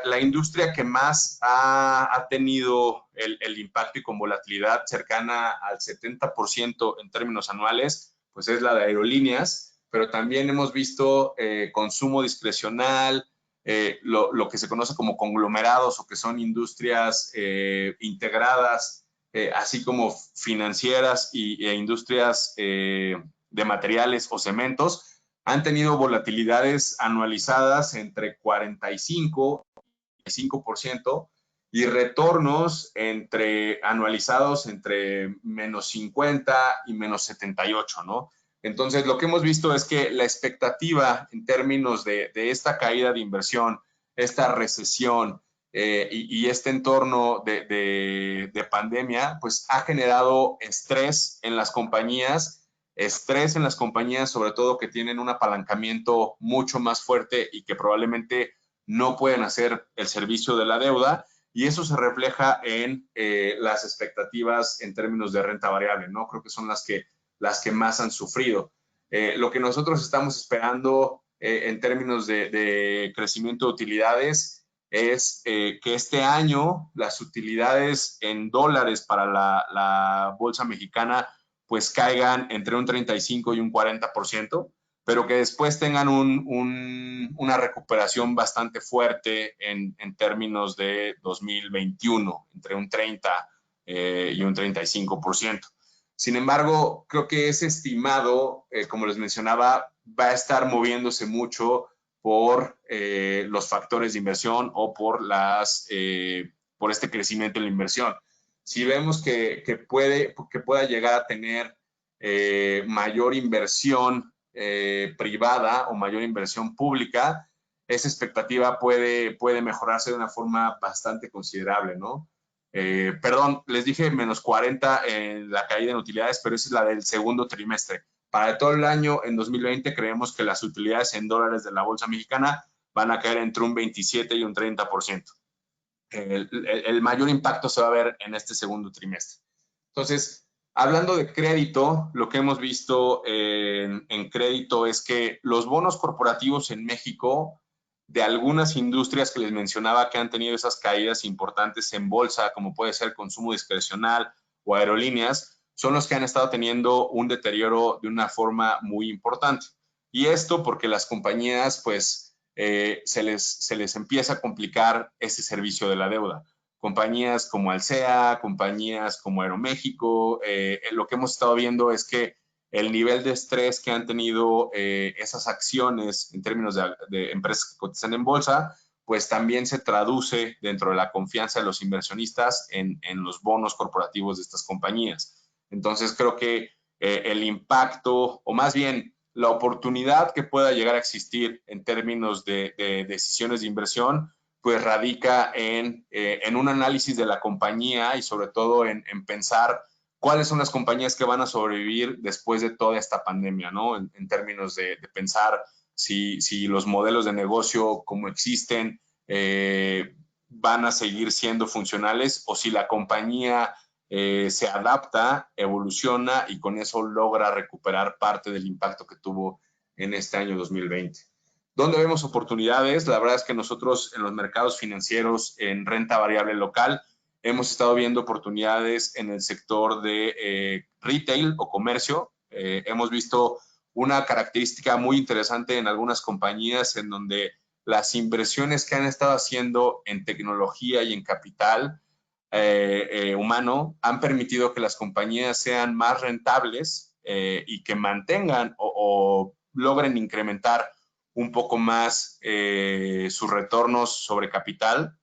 la industria que más ha tenido el impacto y con volatilidad cercana al 70% en términos anuales, pues es la de aerolíneas, pero también hemos visto consumo discrecional, lo que se conoce como conglomerados o que son industrias integradas, así como financieras e industrias de materiales o cementos, han tenido volatilidades anualizadas entre 45 y 5% y retornos anualizados entre menos 50 y menos 78, ¿no? Entonces, lo que hemos visto es que la expectativa en términos de esta caída de inversión, esta recesión y este entorno de pandemia, pues ha generado estrés en las compañías, sobre todo que tienen un apalancamiento mucho más fuerte y que probablemente no pueden hacer el servicio de la deuda, y eso se refleja en las expectativas en términos de renta variable, ¿no? Creo que son las que más han sufrido. Lo que nosotros estamos esperando en términos de crecimiento de utilidades es que este año las utilidades en dólares para la bolsa mexicana pues caigan entre un 35 y un 40%, pero que después tengan una recuperación bastante fuerte en términos de 2021, entre un 30 y un 35%. Sin embargo, creo que ese estimado, como les mencionaba, va a estar moviéndose mucho por los factores de inversión o por este crecimiento en la inversión. Si vemos que pueda llegar a tener mayor inversión privada o mayor inversión pública, esa expectativa puede mejorarse de una forma bastante considerable, ¿no? Perdón, les dije menos 40 en la caída en utilidades, pero esa es la del segundo trimestre. Para todo el año, en 2020, creemos que las utilidades en dólares de la bolsa mexicana van a caer entre un 27 y un 30%. El mayor impacto se va a ver en este segundo trimestre. Entonces, hablando de crédito, lo que hemos visto en crédito es que los bonos corporativos en México, de algunas industrias que les mencionaba que han tenido esas caídas importantes en bolsa, como puede ser consumo discrecional o aerolíneas, son los que han estado teniendo un deterioro de una forma muy importante. Y esto porque las compañías, pues, se les empieza a complicar ese servicio de la deuda. Compañías como Alsea, compañías como Aeroméxico, lo que hemos estado viendo es que el nivel de estrés que han tenido esas acciones en términos de empresas que cotizan en bolsa, pues también se traduce dentro de la confianza de los inversionistas en los bonos corporativos de estas compañías. Entonces, creo que el impacto, o más bien la oportunidad que pueda llegar a existir en términos de decisiones de inversión, pues radica en un análisis de la compañía y sobre todo en pensar cuáles son las compañías que van a sobrevivir después de toda esta pandemia, ¿no? En términos de pensar si los modelos de negocio como existen van a seguir siendo funcionales o si la compañía se adapta, evoluciona y con eso logra recuperar parte del impacto que tuvo en este año 2020. ¿Dónde vemos oportunidades? La verdad es que nosotros en los mercados financieros en renta variable local hemos estado viendo oportunidades en el sector de retail o comercio. Hemos visto una característica muy interesante en algunas compañías en donde las inversiones que han estado haciendo en tecnología y en capital humano han permitido que las compañías sean más rentables y que mantengan o logren incrementar un poco más sus retornos sobre capital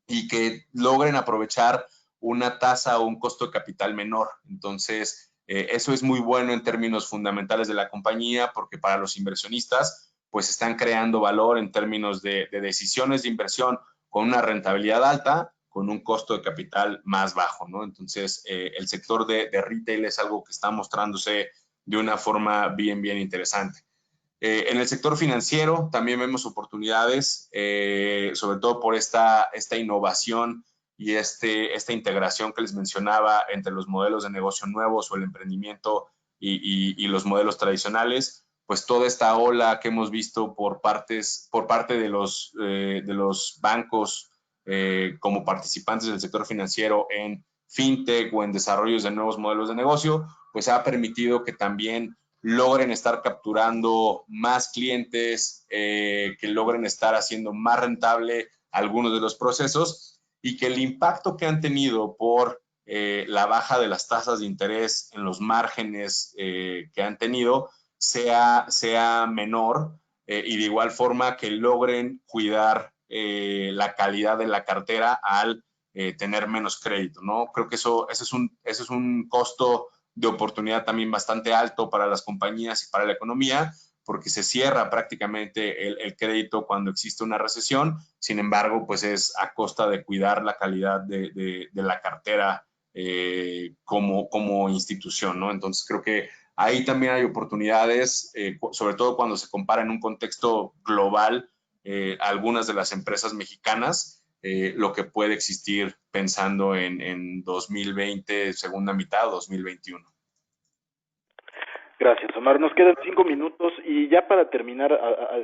y que logren aprovechar una tasa o un costo de capital menor. Entonces, eso es muy bueno en términos fundamentales de la compañía porque para los inversionistas, pues están creando valor en términos de decisiones de inversión con una rentabilidad alta, con un costo de capital más bajo, ¿no? Entonces, el sector de retail es algo que está mostrándose de una forma bien interesante. En el sector financiero también vemos oportunidades, sobre todo por esta innovación y esta integración que les mencionaba entre los modelos de negocio nuevos o el emprendimiento y los modelos tradicionales. Pues toda esta ola que hemos visto por parte de los bancos como participantes del sector financiero en fintech o en desarrollos de nuevos modelos de negocio, pues ha permitido que también logren estar capturando más clientes, que logren estar haciendo más rentable algunos de los procesos y que el impacto que han tenido por la baja de las tasas de interés en los márgenes que han tenido sea menor y de igual forma que logren cuidar la calidad de la cartera al tener menos crédito, ¿no? Creo que ese es un costo de oportunidad también bastante alto para las compañías y para la economía, porque se cierra prácticamente el crédito cuando existe una recesión. Sin embargo, pues es a costa de cuidar la calidad de la cartera como institución, ¿no? Entonces, creo que ahí también hay oportunidades, sobre todo cuando se compara en un contexto global algunas de las empresas mexicanas, lo que puede existir pensando en 2020, segunda mitad, 2021. Gracias, Omar. Nos quedan 5 minutos y ya para terminar,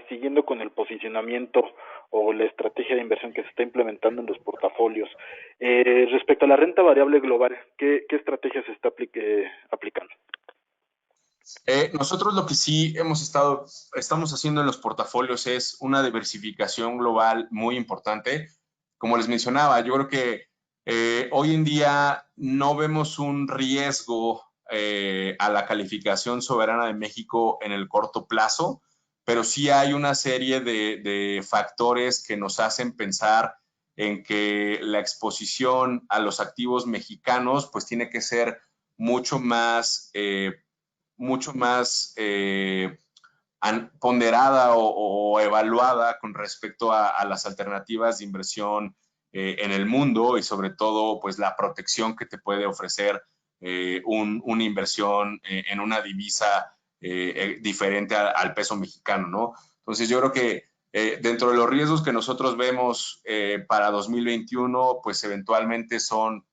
siguiendo con el posicionamiento o la estrategia de inversión que se está implementando en los portafolios. Respecto a la renta variable global, ¿qué estrategia se está aplicando? Nosotros lo que sí estamos haciendo en los portafolios es una diversificación global muy importante. Como les mencionaba, yo creo que hoy en día no vemos un riesgo a la calificación soberana de México en el corto plazo, pero sí hay una serie de factores que nos hacen pensar en que la exposición a los activos mexicanos pues tiene que ser mucho más ponderada o evaluada con respecto a las alternativas de inversión en el mundo y sobre todo pues la protección que te puede ofrecer una inversión en una divisa diferente al peso mexicano, ¿no? Entonces yo creo que dentro de los riesgos que nosotros vemos para 2021, pues eventualmente son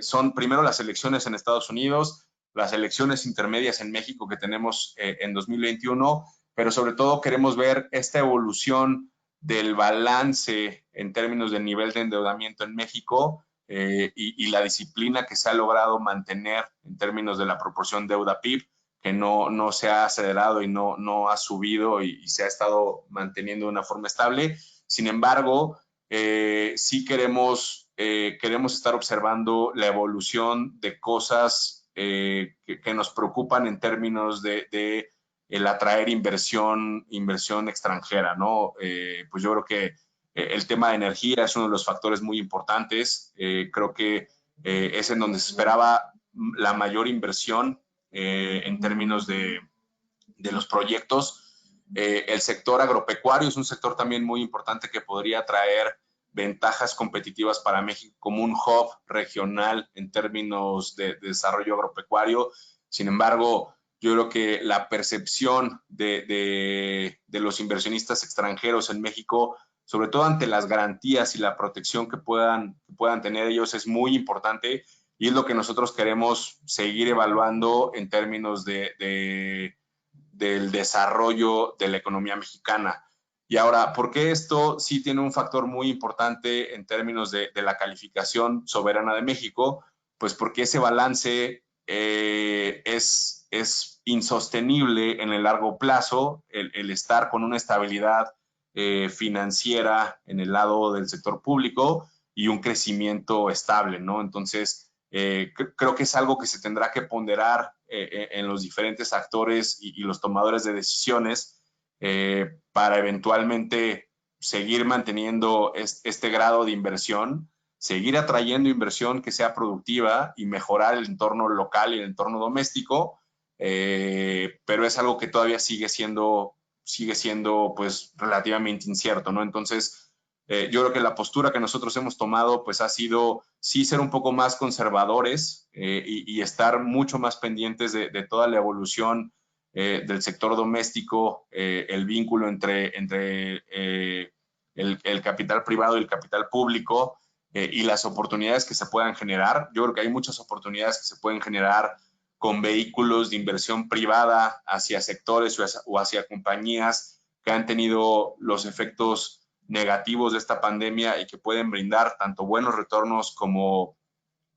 son primero las elecciones en Estados Unidos, las elecciones intermedias en México que tenemos en 2021, pero sobre todo queremos ver esta evolución del balance en términos del nivel de endeudamiento en México y la disciplina que se ha logrado mantener en términos de la proporción deuda-PIB, que no se ha acelerado y no ha subido y se ha estado manteniendo de una forma estable. Sin embargo, sí queremos estar observando la evolución de cosas que nos preocupan en términos de el atraer inversión extranjera, ¿no? Pues yo creo que el tema de energía es uno de los factores muy importantes. Creo que es en donde se esperaba la mayor inversión en términos de los proyectos. El sector agropecuario es un sector también muy importante que podría traer ventajas competitivas para México como un hub regional en términos de desarrollo agropecuario. Sin embargo, yo creo que la percepción de los inversionistas extranjeros en México, sobre todo ante las garantías y la protección que puedan tener ellos, es muy importante y es lo que nosotros queremos seguir evaluando en términos del desarrollo de la economía mexicana. Y ahora, ¿por qué esto sí tiene un factor muy importante en términos de la calificación soberana de México? Pues porque ese balance es insostenible en el largo plazo, el estar con una estabilidad financiera en el lado del sector público y un crecimiento estable, ¿no? Entonces, creo que es algo que se tendrá que ponderar en los diferentes actores y los tomadores de decisiones para eventualmente seguir manteniendo este grado de inversión, seguir atrayendo inversión que sea productiva y mejorar el entorno local y el entorno doméstico, pero es algo que todavía sigue siendo pues relativamente incierto, ¿no? Entonces, yo creo que la postura que nosotros hemos tomado pues ha sido sí ser un poco más conservadores y estar mucho más pendientes de toda la evolución del sector doméstico, el vínculo entre el capital privado y el capital público y las oportunidades que se puedan generar. Yo creo que hay muchas oportunidades que se pueden generar con vehículos de inversión privada hacia sectores o hacia compañías que han tenido los efectos negativos de esta pandemia y que pueden brindar tanto buenos retornos como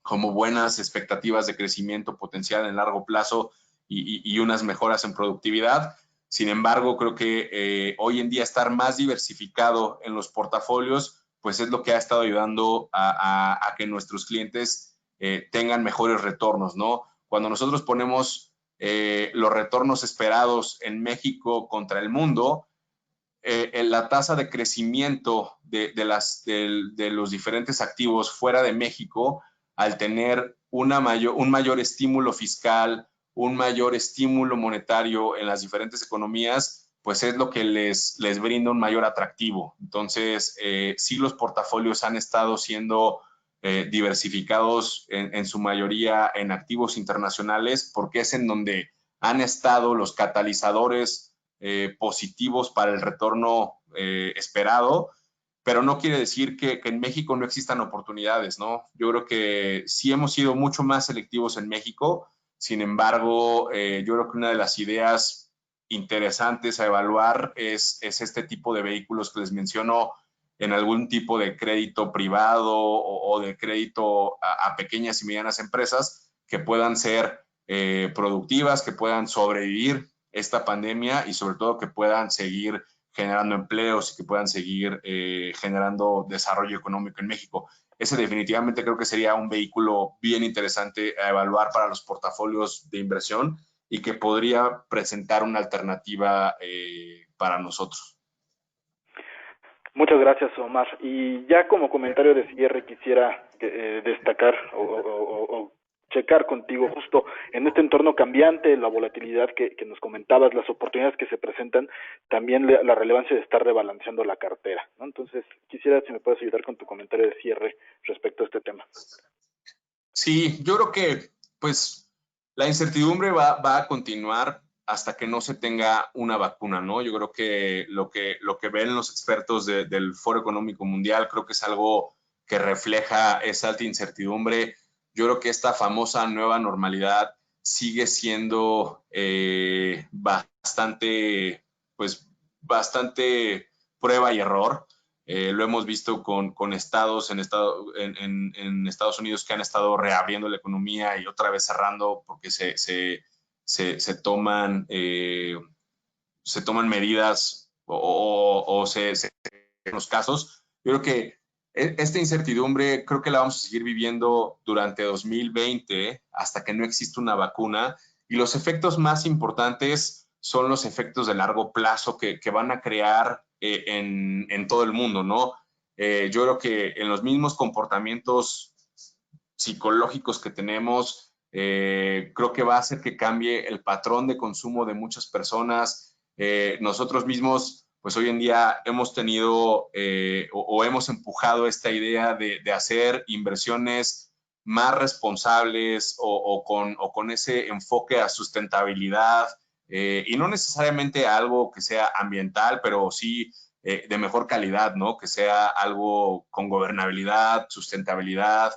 buenas expectativas de crecimiento potencial en largo plazo y unas mejoras en productividad. Sin embargo, creo que hoy en día estar más diversificado en los portafolios, pues es lo que ha estado ayudando a que nuestros clientes tengan mejores retornos, ¿no? Cuando nosotros ponemos los retornos esperados en México contra el mundo, la tasa de crecimiento de los diferentes activos fuera de México, al tener un mayor estímulo fiscal, un mayor estímulo monetario en las diferentes economías, pues es lo que les brinda un mayor atractivo. Entonces, sí los portafolios han estado siendo diversificados en su mayoría en activos internacionales, porque es en donde han estado los catalizadores positivos para el retorno esperado, pero no quiere decir que en México no existan oportunidades, ¿no? Yo creo que sí hemos sido mucho más selectivos en México, sin embargo, yo creo que una de las ideas interesantes a evaluar es este tipo de vehículos que les menciono en algún tipo de crédito privado o de crédito a pequeñas y medianas empresas que puedan ser productivas, que puedan sobrevivir esta pandemia y sobre todo que puedan seguir generando empleos y que puedan seguir generando desarrollo económico en México. Ese definitivamente creo que sería un vehículo bien interesante a evaluar para los portafolios de inversión y que podría presentar una alternativa para nosotros. Muchas gracias, Omar. Y ya como comentario de cierre quisiera destacar o checar contigo justo en este entorno cambiante, la volatilidad que nos comentabas, las oportunidades que se presentan, también la relevancia de estar rebalanceando la cartera, ¿no? Entonces, quisiera si me puedes ayudar con tu comentario de cierre respecto a este tema. Sí, yo creo que pues la incertidumbre va a continuar hasta que no se tenga una vacuna, ¿no? Yo creo que lo que ven los expertos del Foro Económico Mundial creo que es algo que refleja esa alta incertidumbre. Yo creo que esta famosa nueva normalidad sigue siendo bastante prueba y error. Lo hemos visto con estados en Estados Unidos que han estado reabriendo la economía y otra vez cerrando porque se toman medidas en los casos. Yo creo que esta incertidumbre creo que la vamos a seguir viviendo durante 2020 hasta que no exista una vacuna, y los efectos más importantes son los efectos de largo plazo que van a crear en todo el mundo, ¿no? Yo creo que en los mismos comportamientos psicológicos que tenemos, creo que va a hacer que cambie el patrón de consumo de muchas personas. Nosotros mismos, pues hoy en día hemos tenido o hemos empujado esta idea de hacer inversiones más responsables o con ese enfoque a sustentabilidad, y no necesariamente algo que sea ambiental, pero sí de mejor calidad, ¿no? Que sea algo con gobernabilidad, sustentabilidad,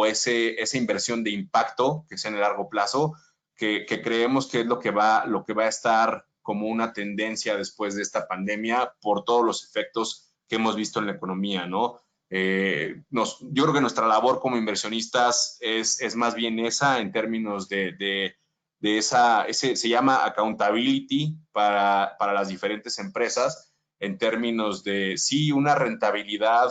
esa inversión de impacto que sea en el largo plazo, que creemos que es lo que va a estar como una tendencia después de esta pandemia por todos los efectos que hemos visto en la economía, ¿no? Yo creo que nuestra labor como inversionistas es más bien esa en términos de se llama accountability para las diferentes empresas, en términos de sí una rentabilidad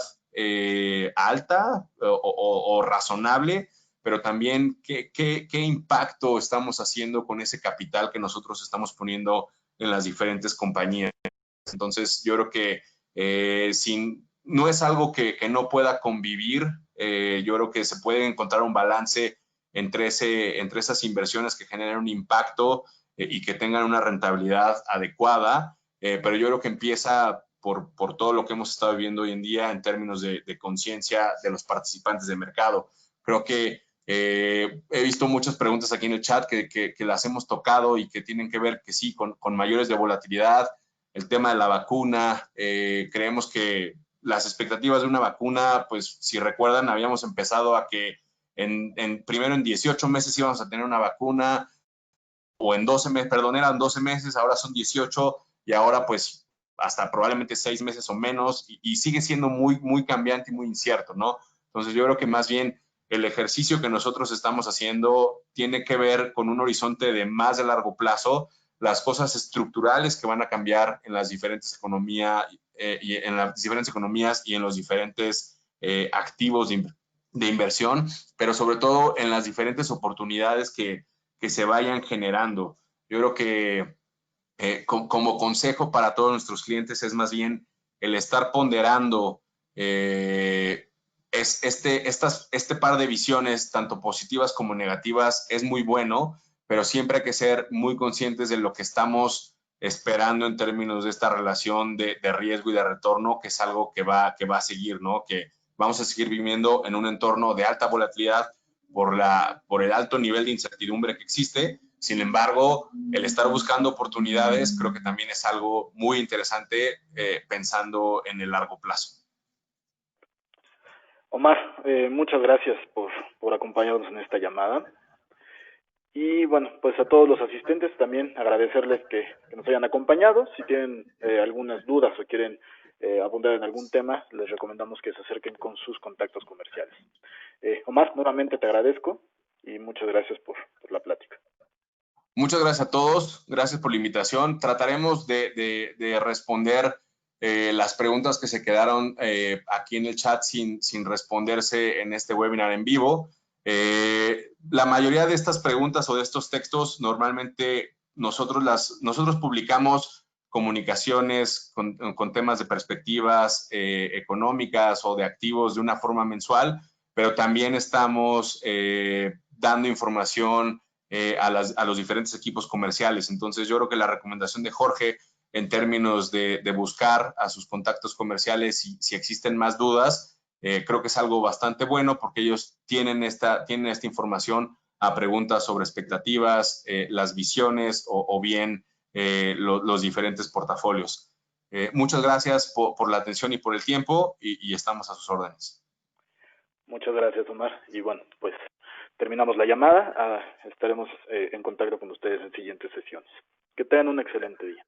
alta o razonable, pero también qué impacto estamos haciendo con ese capital que nosotros estamos poniendo en las diferentes compañías. Entonces, yo creo que no es algo que no pueda convivir. Yo creo que se puede encontrar un balance entre esas inversiones que generen un impacto y que tengan una rentabilidad adecuada, pero yo creo que empieza por todo lo que hemos estado viviendo hoy en día en términos de conciencia de los participantes de mercado. Creo que he visto muchas preguntas aquí en el chat que las hemos tocado y que tienen que ver que sí, con mayores de volatilidad, el tema de la vacuna. Creemos que las expectativas de una vacuna, pues si recuerdan, habíamos empezado a que primero en 18 meses íbamos a tener una vacuna, o en 12 meses, perdón, eran 12 meses, ahora son 18, y ahora pues hasta probablemente 6 meses o menos, y sigue siendo muy, muy cambiante y muy incierto, ¿no? Entonces yo creo que más bien el ejercicio que nosotros estamos haciendo tiene que ver con un horizonte de más de largo plazo, las cosas estructurales que van a cambiar en las diferentes economías y en las diferentes economías y en los diferentes activos de inversión, pero sobre todo en las diferentes oportunidades que se vayan generando. Yo creo que como consejo para todos nuestros clientes es más bien el estar ponderando este par de visiones, tanto positivas como negativas, es muy bueno, pero siempre hay que ser muy conscientes de lo que estamos esperando en términos de esta relación de riesgo y de retorno, que es algo que va a seguir, ¿no? Que vamos a seguir viviendo en un entorno de alta volatilidad por el alto nivel de incertidumbre que existe. Sin embargo, el estar buscando oportunidades creo que también es algo muy interesante pensando en el largo plazo. Omar, muchas gracias por acompañarnos en esta llamada. Y bueno, pues a todos los asistentes también agradecerles que nos hayan acompañado. Si tienen algunas dudas o quieren abundar en algún tema, les recomendamos que se acerquen con sus contactos comerciales. Omar, nuevamente te agradezco y muchas gracias por la plática. Muchas gracias a todos, gracias por la invitación. Trataremos de responder las preguntas que se quedaron aquí en el chat sin responderse en este webinar en vivo. La mayoría de estas preguntas o de estos textos, normalmente nosotros publicamos comunicaciones con temas de perspectivas económicas o de activos de una forma mensual, pero también estamos dando información a los diferentes equipos comerciales. Entonces, yo creo que la recomendación de Jorge en términos de buscar a sus contactos comerciales si existen más dudas, creo que es algo bastante bueno porque ellos tienen esta información a preguntas sobre expectativas, las visiones o bien los diferentes portafolios. Muchas gracias por la atención y por el tiempo y estamos a sus órdenes. Muchas gracias, Omar. Y bueno, pues terminamos la llamada. Estaremos en contacto con ustedes en siguientes sesiones. Que tengan un excelente día.